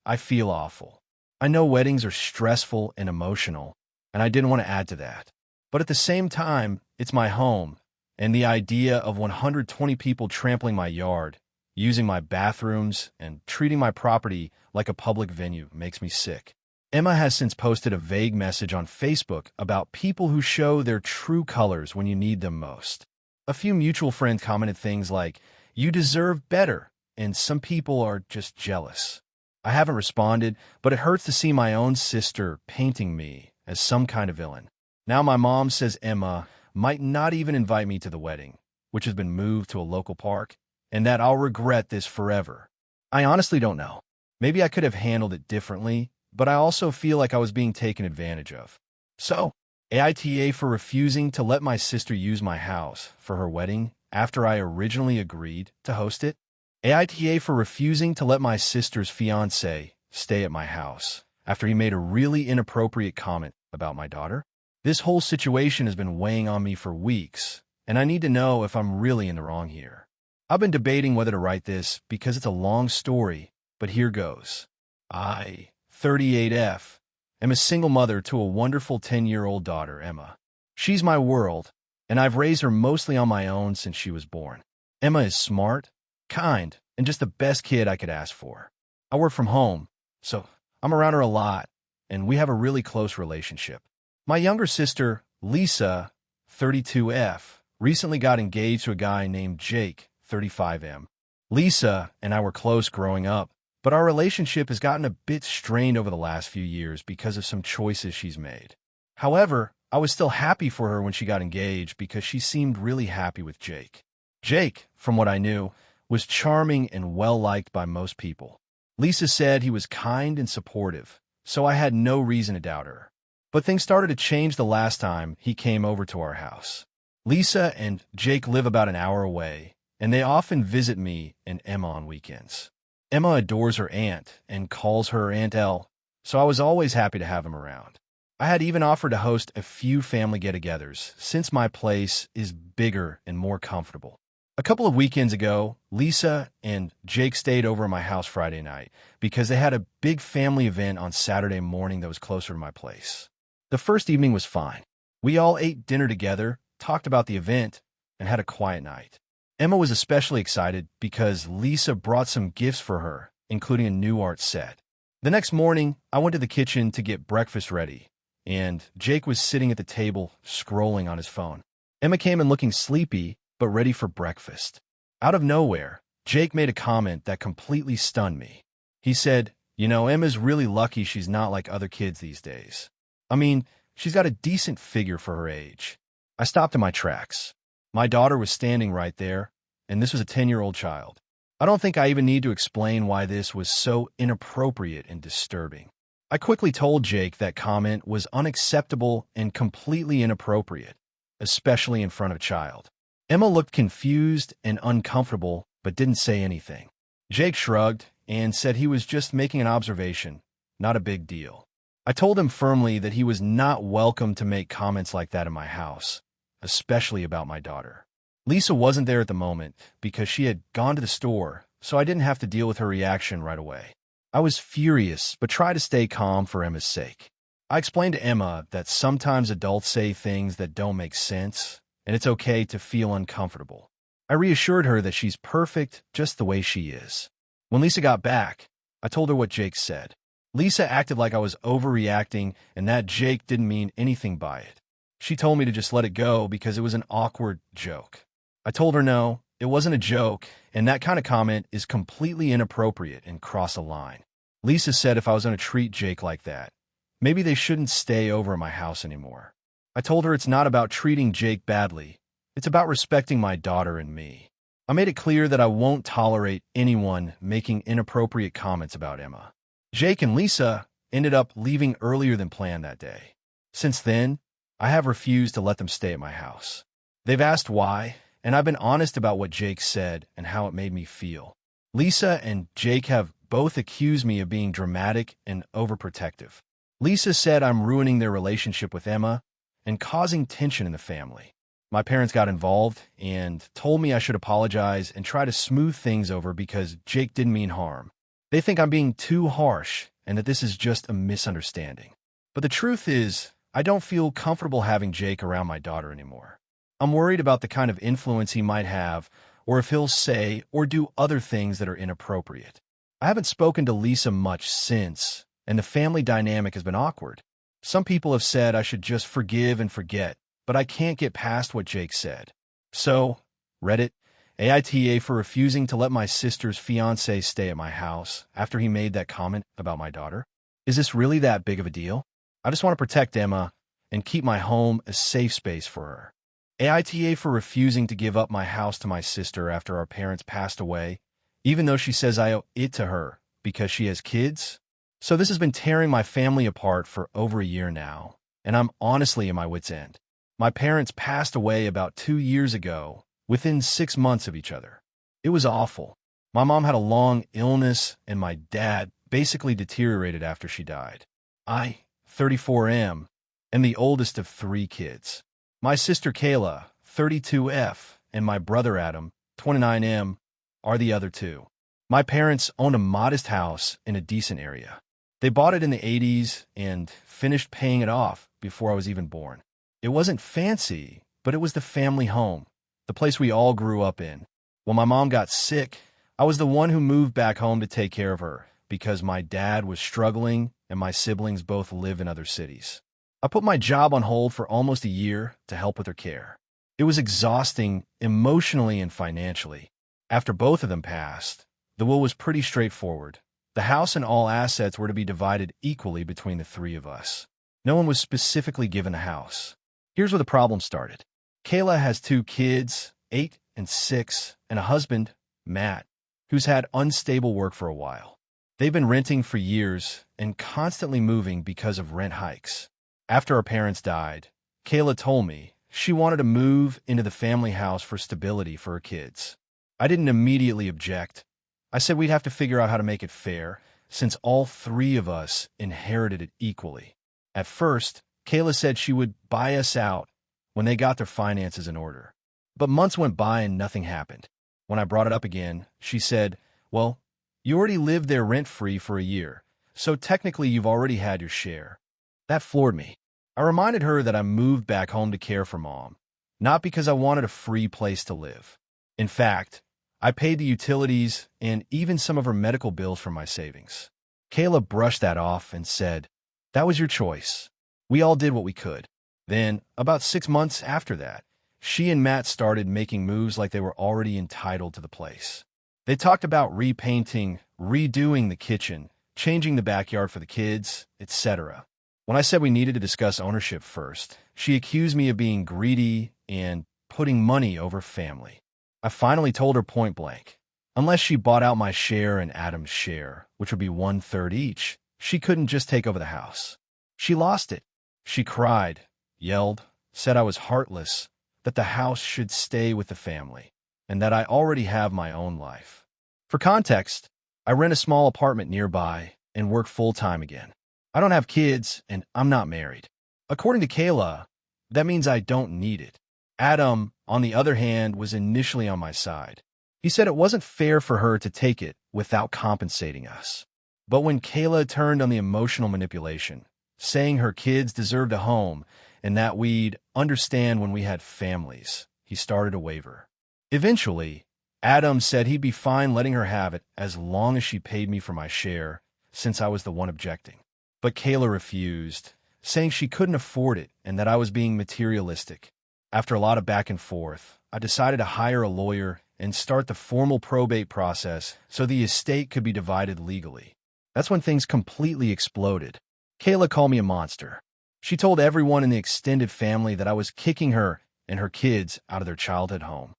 I feel awful. I know weddings are stressful and emotional, and I didn't want to add to that. But at the same time, it's my home, and the idea of 120 people trampling my yard, using my bathrooms, and treating my property like a public venue makes me sick. Emma has since posted a vague message on Facebook about people who show their true colors when you need them most. A few mutual friends commented things like, "You deserve better," and some people are just jealous. I haven't responded, but it hurts to see my own sister painting me as some kind of villain. Now my mom says Emma might not even invite me to the wedding, which has been moved to a local park, and that I'll regret this forever. I honestly don't know. Maybe I could have handled it differently, but I also feel like I was being taken advantage of. So, AITA for refusing to let my sister use my house for her wedding after I originally agreed to host it. AITA for refusing to let my sister's fiancé stay at my house after he made a really inappropriate comment about my daughter. This whole situation has been weighing on me for weeks, and I need to know if I'm really in the wrong here. I've been debating whether to write this because it's a long story, but here goes. I, 38F, am a single mother to a wonderful 10-year-old daughter, Emma. She's my world, and I've raised her mostly on my own since she was born. Emma is smart, kind, and just the best kid I could ask for. I work from home, so I'm around her a lot, and we have a really close relationship. My younger sister, Lisa, 32F, recently got engaged to a guy named Jake, 35M. Lisa and I were close growing up, but our relationship has gotten a bit strained over the last few years because of some choices she's made. However, I was still happy for her when she got engaged because she seemed really happy with Jake. Jake, from what I knew, was charming and well-liked by most people. Lisa said he was kind and supportive, so I had no reason to doubt her. But things started to change the last time he came over to our house. Lisa and Jake live about an hour away, and they often visit me and Emma on weekends. Emma adores her aunt and calls her Aunt Elle, so I was always happy to have him around. I had even offered to host a few family get-togethers since my place is bigger and more comfortable. A couple of weekends ago, Lisa and Jake stayed over at my house Friday night because they had a big family event on Saturday morning that was closer to my place. The first evening was fine. We all ate dinner together, talked about the event, and had a quiet night. Emma was especially excited because Lisa brought some gifts for her, including a new art set. The next morning, I went to the kitchen to get breakfast ready, and Jake was sitting at the table scrolling on his phone. Emma came in looking sleepy, but ready for breakfast. Out of nowhere, Jake made a comment that completely stunned me. He said, "You know, Emma's really lucky she's not like other kids these days. I mean, she's got a decent figure for her age." I stopped in my tracks. My daughter was standing right there, and this was a 10-year-old child. I don't think I even need to explain why this was so inappropriate and disturbing. I quickly told Jake that comment was unacceptable and completely inappropriate, especially in front of a child. Emma looked confused and uncomfortable, but didn't say anything. Jake shrugged and said he was just making an observation, not a big deal. I told him firmly that he was not welcome to make comments like that in my house, especially about my daughter. Lisa wasn't there at the moment because she had gone to the store, so I didn't have to deal with her reaction right away. I was furious, but tried to stay calm for Emma's sake. I explained to Emma that sometimes adults say things that don't make sense, and it's okay to feel uncomfortable. I reassured her that she's perfect just the way she is. When Lisa got back, I told her what Jake said. Lisa acted like I was overreacting and that Jake didn't mean anything by it. She told me to just let it go because it was an awkward joke. I told her no, it wasn't a joke, and that kind of comment is completely inappropriate and cross a line. Lisa said if I was going to treat Jake like that, maybe they shouldn't stay over at my house anymore. I told her it's not about treating Jake badly, it's about respecting my daughter and me. I made it clear that I won't tolerate anyone making inappropriate comments about Emma. Jake and Lisa ended up leaving earlier than planned that day. Since then, I have refused to let them stay at my house. They've asked why, and I've been honest about what Jake said and how it made me feel. Lisa and Jake have both accused me of being dramatic and overprotective. Lisa said I'm ruining their relationship with Emma and causing tension in the family. My parents got involved and told me I should apologize and try to smooth things over because Jake didn't mean harm. They think I'm being too harsh and that this is just a misunderstanding. But the truth is, I don't feel comfortable having Jake around my daughter anymore. I'm worried about the kind of influence he might have, or if he'll say or do other things that are inappropriate. I haven't spoken to Lisa much since, and the family dynamic has been awkward. Some people have said I should just forgive and forget, but I can't get past what Jake said. So, Reddit, AITA for refusing to let my sister's fiancé stay at my house after he made that comment about my daughter. Is this really that big of a deal? I just want to protect Emma and keep my home a safe space for her. AITA for refusing to give up my house to my sister after our parents passed away, even though she says I owe it to her because she has kids. So this has been tearing my family apart for over a year now, and I'm honestly at my wit's end. My parents passed away about 2 years ago, within 6 months of each other. It was awful. My mom had a long illness, and my dad basically deteriorated after she died. I, 34M, am the oldest of 3 kids. My sister Kayla, 32F, and my brother Adam, 29M, are the other 2. My parents owned a modest house in a decent area. They bought it in the 80s and finished paying it off before I was even born. It wasn't fancy, but it was the family home, the place we all grew up in. When my mom got sick, I was the one who moved back home to take care of her because my dad was struggling and my siblings both live in other cities. I put my job on hold for almost a year to help with her care. It was exhausting emotionally and financially. After both of them passed, the will was pretty straightforward. The house and all assets were to be divided equally between the 3 of us. No one was specifically given a house. Here's where the problem started. Kayla has 2 kids, 8 and 6, and a husband, Matt, who's had unstable work for a while. They've been renting for years and constantly moving because of rent hikes. After our parents died, Kayla told me she wanted to move into the family house for stability for her kids. I didn't immediately object. I said we'd have to figure out how to make it fair, since all 3 of us inherited it equally. At first, Kayla said she would buy us out when they got their finances in order. But months went by and nothing happened. When I brought it up again, she said, "Well, you already lived there rent-free for a year, so technically you've already had your share." That floored me. I reminded her that I moved back home to care for Mom, not because I wanted a free place to live. In fact, I paid the utilities and even some of her medical bills from my savings. Kayla brushed that off and said, "That was your choice. We all did what we could. Then, about 6 months after that, she and Matt started making moves like they were already entitled to the place. They talked about repainting, redoing the kitchen, changing the backyard for the kids, etc. When I said we needed to discuss ownership first, she accused me of being greedy and putting money over family. I finally told her point blank, unless she bought out my share and Adam's share, which would be 1/3 each, she couldn't just take over the house. She lost it. She cried, yelled, said I was heartless, that the house should stay with the family, and that I already have my own life. For context, I rent a small apartment nearby and work full-time again. I don't have kids, and I'm not married. According to Kayla, that means I don't need it. Adam, on the other hand, was initially on my side. He said it wasn't fair for her to take it without compensating us. But when Kayla turned on the emotional manipulation, saying her kids deserved a home and that we'd understand when we had families, he started to waver. Eventually, Adam said he'd be fine letting her have it as long as she paid me for my share, since I was the one objecting. But Kayla refused, saying she couldn't afford it and that I was being materialistic. After a lot of back and forth, I decided to hire a lawyer and start the formal probate process so the estate could be divided legally. That's when things completely exploded. Kayla called me a monster. She told everyone in the extended family that I was kicking her and her kids out of their childhood home.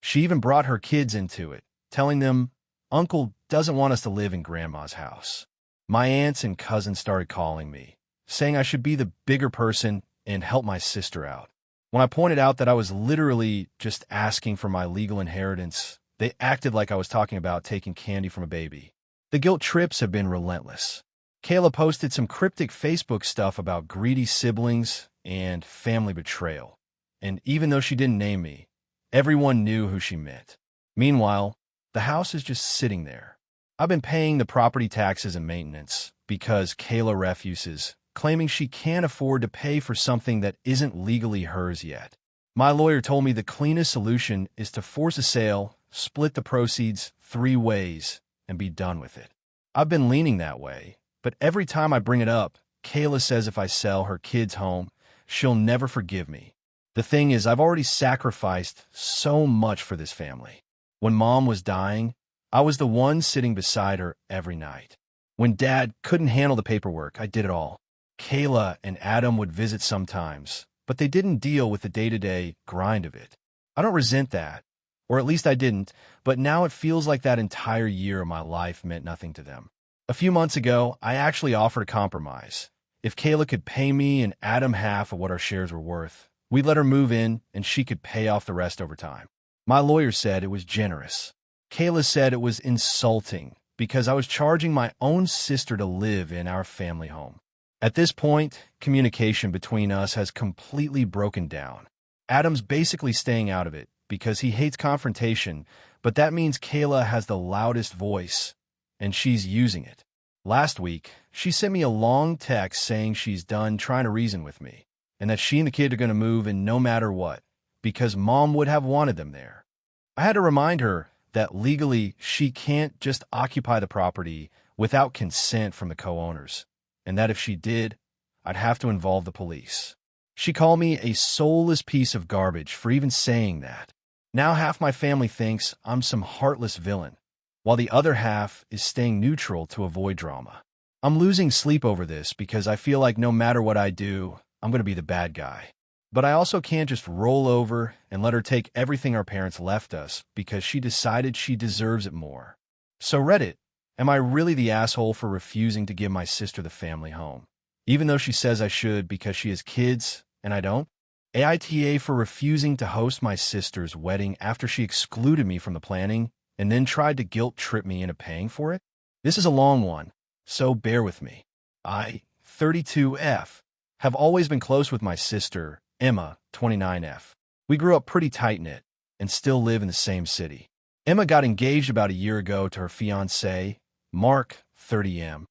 She even brought her kids into it, telling them, "Uncle doesn't want us to live in Grandma's house." My aunts and cousins started calling me, saying I should be the bigger person and help my sister out. When I pointed out that I was literally just asking for my legal inheritance, they acted like I was talking about taking candy from a baby. The guilt trips have been relentless. Kayla posted some cryptic Facebook stuff about greedy siblings and family betrayal. And even though she didn't name me, everyone knew who she meant. Meanwhile, the house is just sitting there. I've been paying the property taxes and maintenance because Kayla refuses, claiming she can't afford to pay for something that isn't legally hers yet. My lawyer told me the cleanest solution is to force a sale, split the proceeds 3 ways, and be done with it. I've been leaning that way, but every time I bring it up, Kayla says if I sell her kids' home, she'll never forgive me. The thing is, I've already sacrificed so much for this family. When Mom was dying, I was the one sitting beside her every night. When Dad couldn't handle the paperwork, I did it all. Kayla and Adam would visit sometimes, but they didn't deal with the day-to-day grind of it. I don't resent that, or at least I didn't, but now it feels like that entire year of my life meant nothing to them. A few months ago, I actually offered a compromise. If Kayla could pay me and Adam half of what our shares were worth, we'd let her move in and she could pay off the rest over time. My lawyer said it was generous. Kayla said it was insulting because I was charging my own sister to live in our family home. At this point, communication between us has completely broken down. Adam's basically staying out of it because he hates confrontation, but that means Kayla has the loudest voice, and she's using it. Last week, she sent me a long text saying she's done trying to reason with me, and that she and the kid are going to move in no matter what, because Mom would have wanted them there. I had to remind her that legally she can't just occupy the property without consent from the co-owners, and that if she did, I'd have to involve the police. She called me a soulless piece of garbage for even saying that. Now half my family thinks I'm some heartless villain, while the other half is staying neutral to avoid drama. I'm losing sleep over this because I feel like no matter what I do, I'm going to be the bad guy. But I also can't just roll over and let her take everything our parents left us because she decided she deserves it more. So Reddit, am I really the asshole for refusing to give my sister the family home, even though she says I should because she has kids and I don't? AITA for refusing to host my sister's wedding after she excluded me from the planning and then tried to guilt trip me into paying for it? This is a long one, so bear with me. I, 32F, have always been close with my sister, Emma, 29F. We grew up pretty tight-knit and still live in the same city. Emma got engaged about a year ago to her fiancé, Mark, 30M.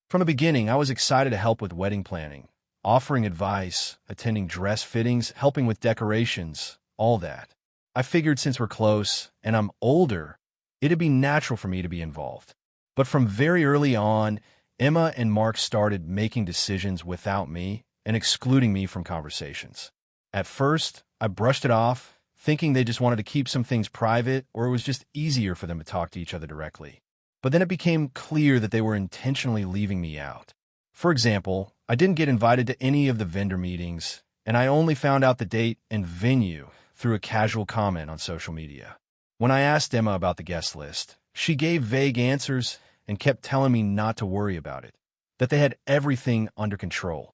From the beginning, I was excited to help with wedding planning, offering advice, attending dress fittings, helping with decorations, all that. I figured since we're close and I'm older, it'd be natural for me to be involved. But from very early on, Emma and Mark started making decisions without me, and excluding me from conversations. At first, I brushed it off, thinking they just wanted to keep some things private or it was just easier for them to talk to each other directly. But then it became clear that they were intentionally leaving me out. For example, I didn't get invited to any of the vendor meetings, and I only found out the date and venue through a casual comment on social media. When I asked Emma about the guest list, she gave vague answers and kept telling me not to worry about it, that they had everything under control.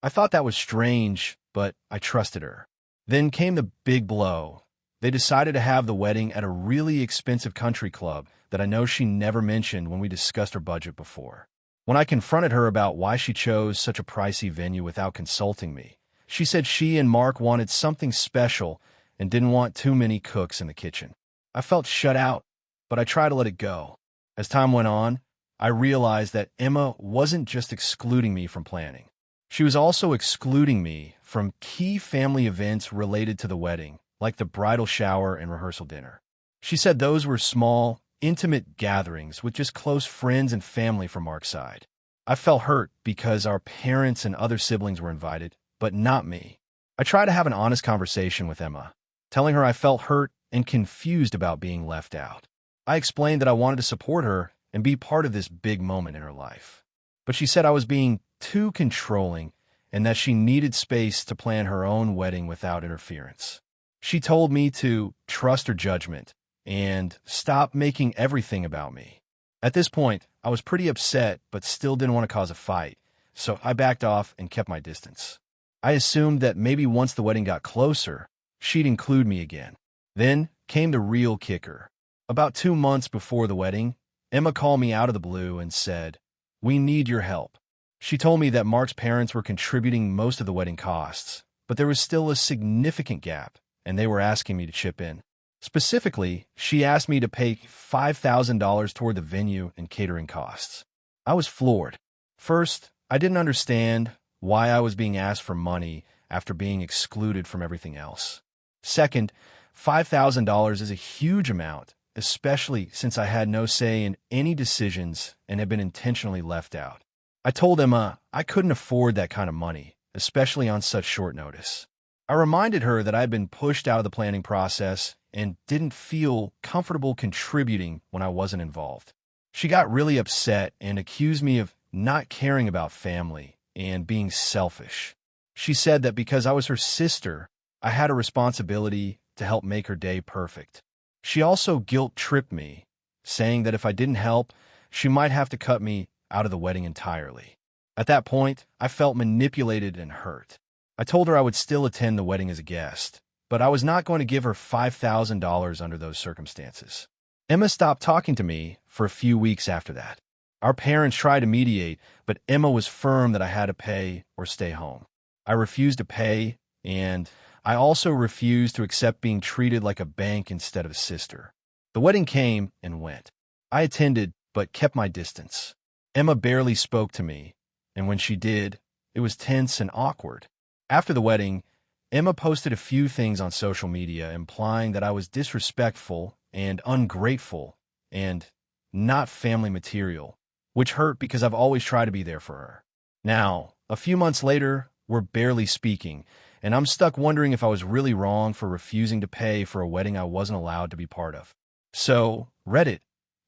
I thought that was strange, but I trusted her. Then came the big blow. They decided to have the wedding at a really expensive country club that I know she never mentioned when we discussed her budget before. When I confronted her about why she chose such a pricey venue without consulting me, she said she and Mark wanted something special and didn't want too many cooks in the kitchen. I felt shut out, but I tried to let it go. As time went on, I realized that Emma wasn't just excluding me from planning. She was also excluding me from key family events related to the wedding, like the bridal shower and rehearsal dinner. She said those were small, intimate gatherings with just close friends and family from Mark's side. I felt hurt because our parents and other siblings were invited, but not me. I tried to have an honest conversation with Emma, telling her I felt hurt and confused about being left out. I explained that I wanted to support her and be part of this big moment in her life. But she said I was being too controlling and that she needed space to plan her own wedding without interference. She told me to trust her judgment and stop making everything about me. At this point, I was pretty upset but still didn't want to cause a fight, so I backed off and kept my distance. I assumed that maybe once the wedding got closer, she'd include me again. Then came the real kicker. About 2 months before the wedding, Emma called me out of the blue and said, "We need your help." She told me that Mark's parents were contributing most of the wedding costs, but there was still a significant gap, and they were asking me to chip in. Specifically, she asked me to pay $5,000 toward the venue and catering costs. I was floored. First, I didn't understand why I was being asked for money after being excluded from everything else. Second, $5,000 is a huge amount, especially since I had no say in any decisions and had been intentionally left out. I told Emma I couldn't afford that kind of money, especially on such short notice. I reminded her that I had been pushed out of the planning process and didn't feel comfortable contributing when I wasn't involved. She got really upset and accused me of not caring about family and being selfish. She said that because I was her sister, I had a responsibility to help make her day perfect. She also guilt-tripped me, saying that if I didn't help, she might have to cut me out of the wedding entirely. At that point, I felt manipulated and hurt. I told her I would still attend the wedding as a guest, but I was not going to give her $5,000 under those circumstances. Emma stopped talking to me for a few weeks after that. Our parents tried to mediate, but Emma was firm that I had to pay or stay home. I refused to pay, and I also refused to accept being treated like a bank instead of a sister. The wedding came and went. I attended, but kept my distance. Emma barely spoke to me, and when she did, it was tense and awkward. After the wedding, Emma posted a few things on social media implying that I was disrespectful and ungrateful and not family material, which hurt because I've always tried to be there for her. Now, a few months later, we're barely speaking, and I'm stuck wondering if I was really wrong for refusing to pay for a wedding I wasn't allowed to be part of. So, Reddit,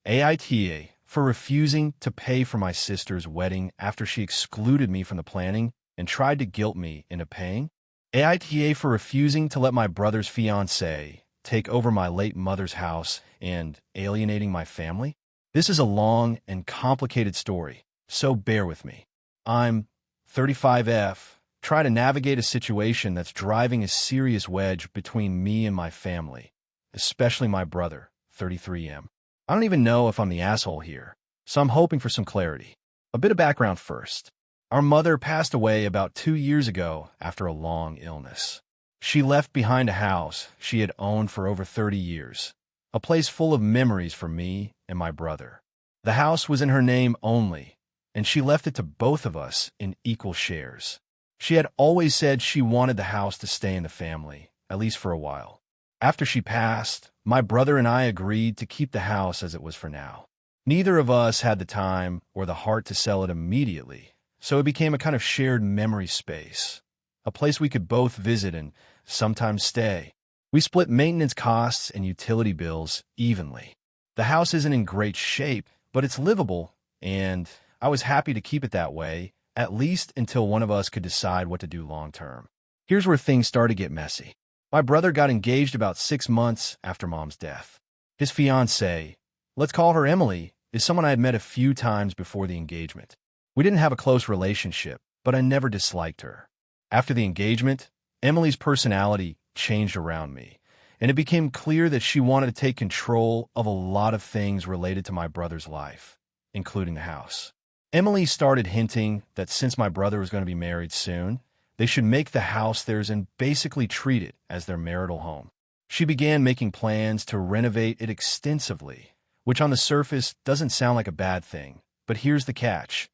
AITA, for refusing to pay for my sister's wedding after she excluded me from the planning and tried to guilt me into paying. AITA for refusing to let my brother's fiancé take over my late mother's house and alienating my family. This is a long and complicated story, so bear with me. I'm 35F, trying to navigate a situation that's driving a serious wedge between me and my family, especially my brother, 33M. I don't even know if I'm the asshole here, so I'm hoping for some clarity. A bit of background first. Our mother passed away about 2 years ago after a long illness. She left behind a house she had owned for over 30 years, a place full of memories for me and my brother. The house was in her name only, and she left it to both of us in equal shares. She had always said she wanted the house to stay in the family, at least for a while. After she passed, my brother and I agreed to keep the house as it was for now. Neither of us had the time or the heart to sell it immediately, so it became a kind of shared memory space, a place we could both visit and sometimes stay. We split maintenance costs and utility bills evenly. The house isn't in great shape, but it's livable, and I was happy to keep it that way, at least until one of us could decide what to do long term. Here's where things started to get messy. My brother got engaged about 6 months after Mom's death. His fiancée, let's call her Emily, is someone I had met a few times before the engagement. We didn't have a close relationship, but I never disliked her. After the engagement, Emily's personality changed around me, and it became clear that she wanted to take control of a lot of things related to my brother's life, including the house. Emily started hinting that since my brother was going to be married soon, they should make the house theirs and basically treat it as their marital home. She began making plans to renovate it extensively, which on the surface doesn't sound like a bad thing, but here's the catch.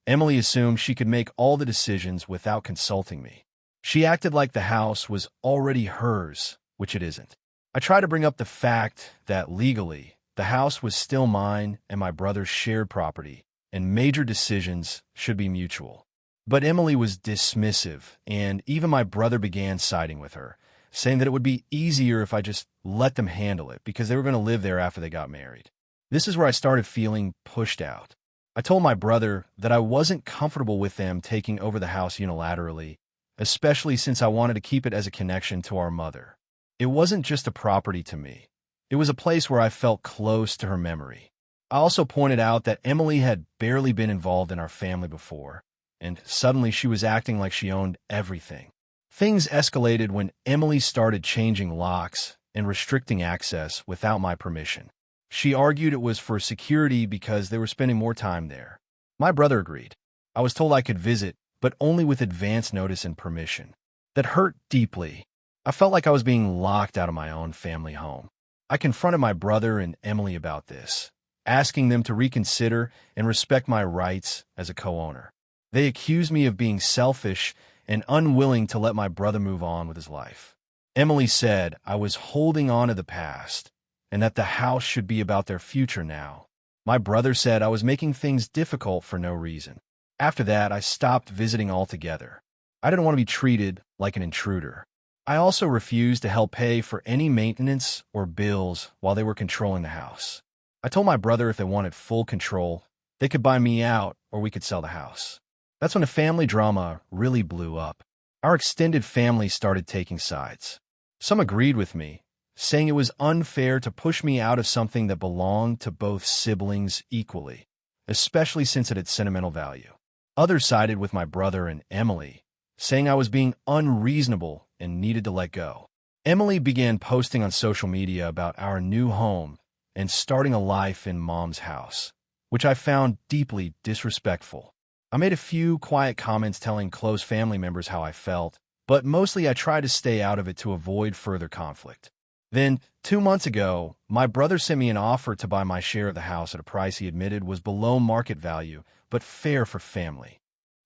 Emily assumed she could make all the decisions without consulting me. She acted like the house was already hers, which it isn't. I tried to bring up the fact that legally, the house was still mine and my brother's shared property, and major decisions should be mutual. But Emily was dismissive, and even my brother began siding with her, saying that it would be easier if I just let them handle it because they were going to live there after they got married. This is where I started feeling pushed out. I told my brother that I wasn't comfortable with them taking over the house unilaterally, especially since I wanted to keep it as a connection to our mother. It wasn't just a property to me. It was a place where I felt close to her memory. I also pointed out that Emily had barely been involved in our family before, and suddenly she was acting like she owned everything. Things escalated when Emily started changing locks and restricting access without my permission. She argued it was for security because they were spending more time there. My brother agreed. I was told I could visit, but only with advance notice and permission. That hurt deeply. I felt like I was being locked out of my own family home. I confronted my brother and Emily about this, asking them to reconsider and respect my rights as a co-owner. They accused me of being selfish and unwilling to let my brother move on with his life. Emily said I was holding on to the past and that the house should be about their future now. My brother said I was making things difficult for no reason. After that, I stopped visiting altogether. I didn't want to be treated like an intruder. I also refused to help pay for any maintenance or bills while they were controlling the house. I told my brother if they wanted full control, they could buy me out or we could sell the house. That's when the family drama really blew up. Our extended family started taking sides. Some agreed with me, saying it was unfair to push me out of something that belonged to both siblings equally, especially since it had sentimental value. Others sided with my brother and Emily, saying I was being unreasonable and needed to let go. Emily began posting on social media about our new home and starting a life in Mom's house, which I found deeply disrespectful. I made a few quiet comments telling close family members how I felt, but mostly I tried to stay out of it to avoid further conflict. Then, 2 months ago, my brother sent me an offer to buy my share of the house at a price he admitted was below market value, but fair for family.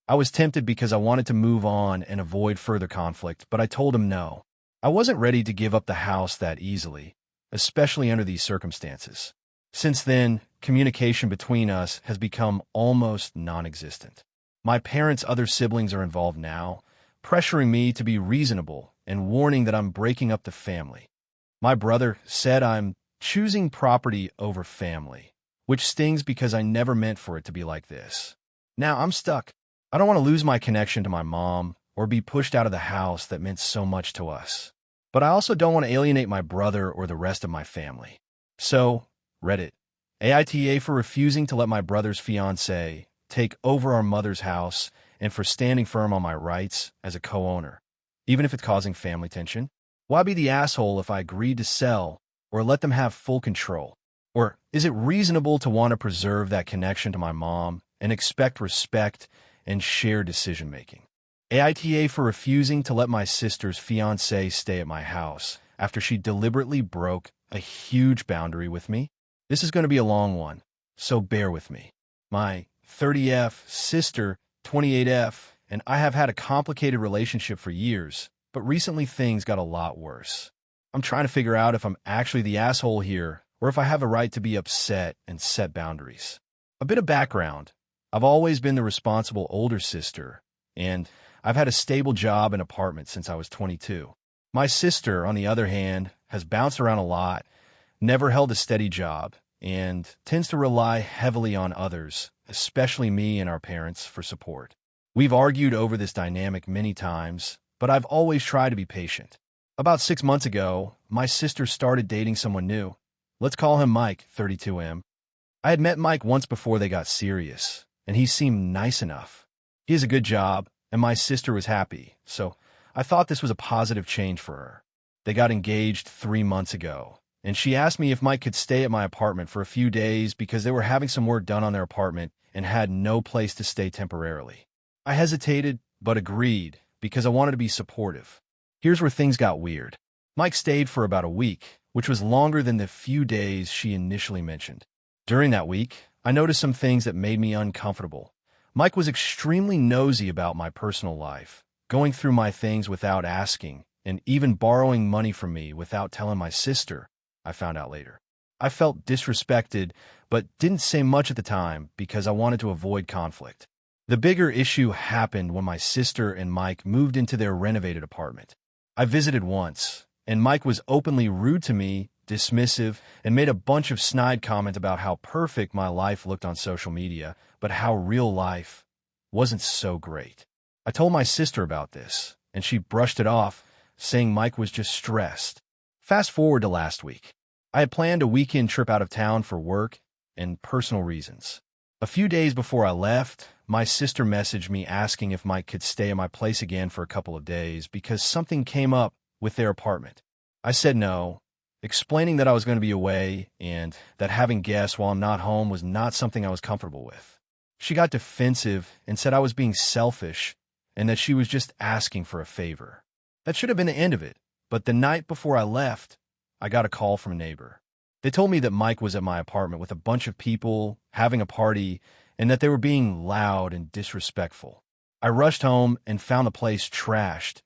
I was tempted because I wanted to move on and avoid further conflict, but I told him no. I wasn't ready to give up the house that easily, especially under these circumstances. Since then, communication between us has become almost non-existent. My parents' other siblings are involved now, pressuring me to be reasonable and warning that I'm breaking up the family. My brother said I'm choosing property over family, which stings because I never meant for it to be like this. Now I'm stuck. I don't want to lose my connection to my mom or be pushed out of the house that meant so much to us. But I also don't want to alienate my brother or the rest of my family. So, Reddit. AITA for refusing to let my brother's fiancée take over our mother's house and for standing firm on my rights as a co-owner, even if it's causing family tension. Why be the asshole if I agreed to sell or let them have full control? Or is it reasonable to want to preserve that connection to my mom and expect respect and shared decision-making? AITA for refusing to let my sister's fiancé stay at my house after she deliberately broke a huge boundary with me. This is going to be a long one, so bear with me. My 30F sister, 28F, and I have had a complicated relationship for years, but recently things got a lot worse. I'm trying to figure out if I'm actually the asshole here or if I have a right to be upset and set boundaries. A bit of background. I've always been the responsible older sister, and I've had a stable job and apartment since I was 22. My sister, on the other hand, has bounced around a lot, never held a steady job, and tends to rely heavily on others, especially me and our parents, for support. We've argued over this dynamic many times, but I've always tried to be patient. About 6 months ago, my sister started dating someone new. Let's call him Mike, 32M. I had met Mike once before they got serious, and he seemed nice enough. He has a good job, and my sister was happy, so I thought this was a positive change for her. They got engaged 3 months ago, and she asked me if Mike could stay at my apartment for a few days because they were having some work done on their apartment and had no place to stay temporarily. I hesitated, but agreed because I wanted to be supportive. Here's where things got weird. Mike stayed for about a week, which was longer than the few days she initially mentioned. During that week, I noticed some things that made me uncomfortable. Mike was extremely nosy about my personal life, going through my things without asking, and even borrowing money from me without telling my sister, I found out later. I felt disrespected, but didn't say much at the time because I wanted to avoid conflict. The bigger issue happened when my sister and Mike moved into their renovated apartment. I visited once, and Mike was openly rude to me, dismissive, and made a bunch of snide comments about how perfect my life looked on social media, but how real life wasn't so great. I told my sister about this, and she brushed it off, saying Mike was just stressed. Fast forward to last week. I had planned a weekend trip out of town for work and personal reasons. A few days before I left, my sister messaged me asking if Mike could stay at my place again for a couple of days because something came up with their apartment. I said no, explaining that I was going to be away and that having guests while I'm not home was not something I was comfortable with. She got defensive and said I was being selfish and that she was just asking for a favor. That should have been the end of it, but the night before I left, I got a call from a neighbor. They told me that Mike was at my apartment with a bunch of people having a party and that they were being loud and disrespectful. I rushed home and found the place trashed.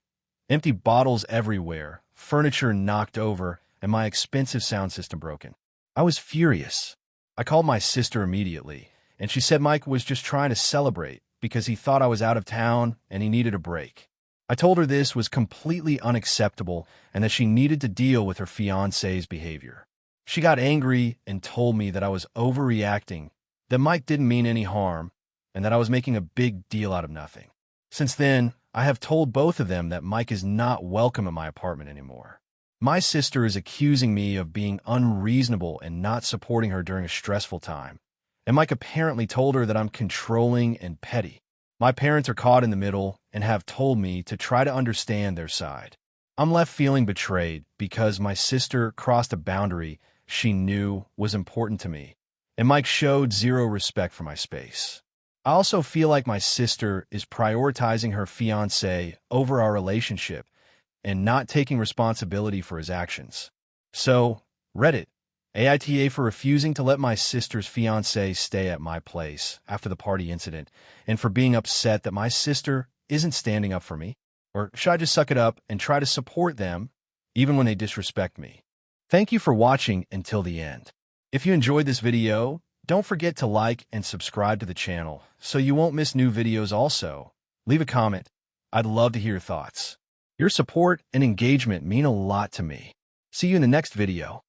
Empty bottles everywhere, furniture knocked over, and my expensive sound system broken. I was furious. I called my sister immediately, and she said Mike was just trying to celebrate because he thought I was out of town and he needed a break. I told her this was completely unacceptable and that she needed to deal with her fiancé's behavior. She got angry and told me that I was overreacting, that Mike didn't mean any harm, and that I was making a big deal out of nothing. Since then, I have told both of them that Mike is not welcome at my apartment anymore. My sister is accusing me of being unreasonable and not supporting her during a stressful time, and Mike apparently told her that I'm controlling and petty. My parents are caught in the middle and have told me to try to understand their side. I'm left feeling betrayed because my sister crossed a boundary she knew was important to me, and Mike showed zero respect for my space. I also feel like my sister is prioritizing her fiancé over our relationship and not taking responsibility for his actions. So, Reddit, AITA for refusing to let my sister's fiancé stay at my place after the party incident, and for being upset that my sister isn't standing up for me. Or should I just suck it up and try to support them even when they disrespect me? Thank you for watching until the end. If you enjoyed this video, don't forget to like and subscribe to the channel so you won't miss new videos also. Leave a comment. I'd love to hear your thoughts. Your support and engagement mean a lot to me. See you in the next video.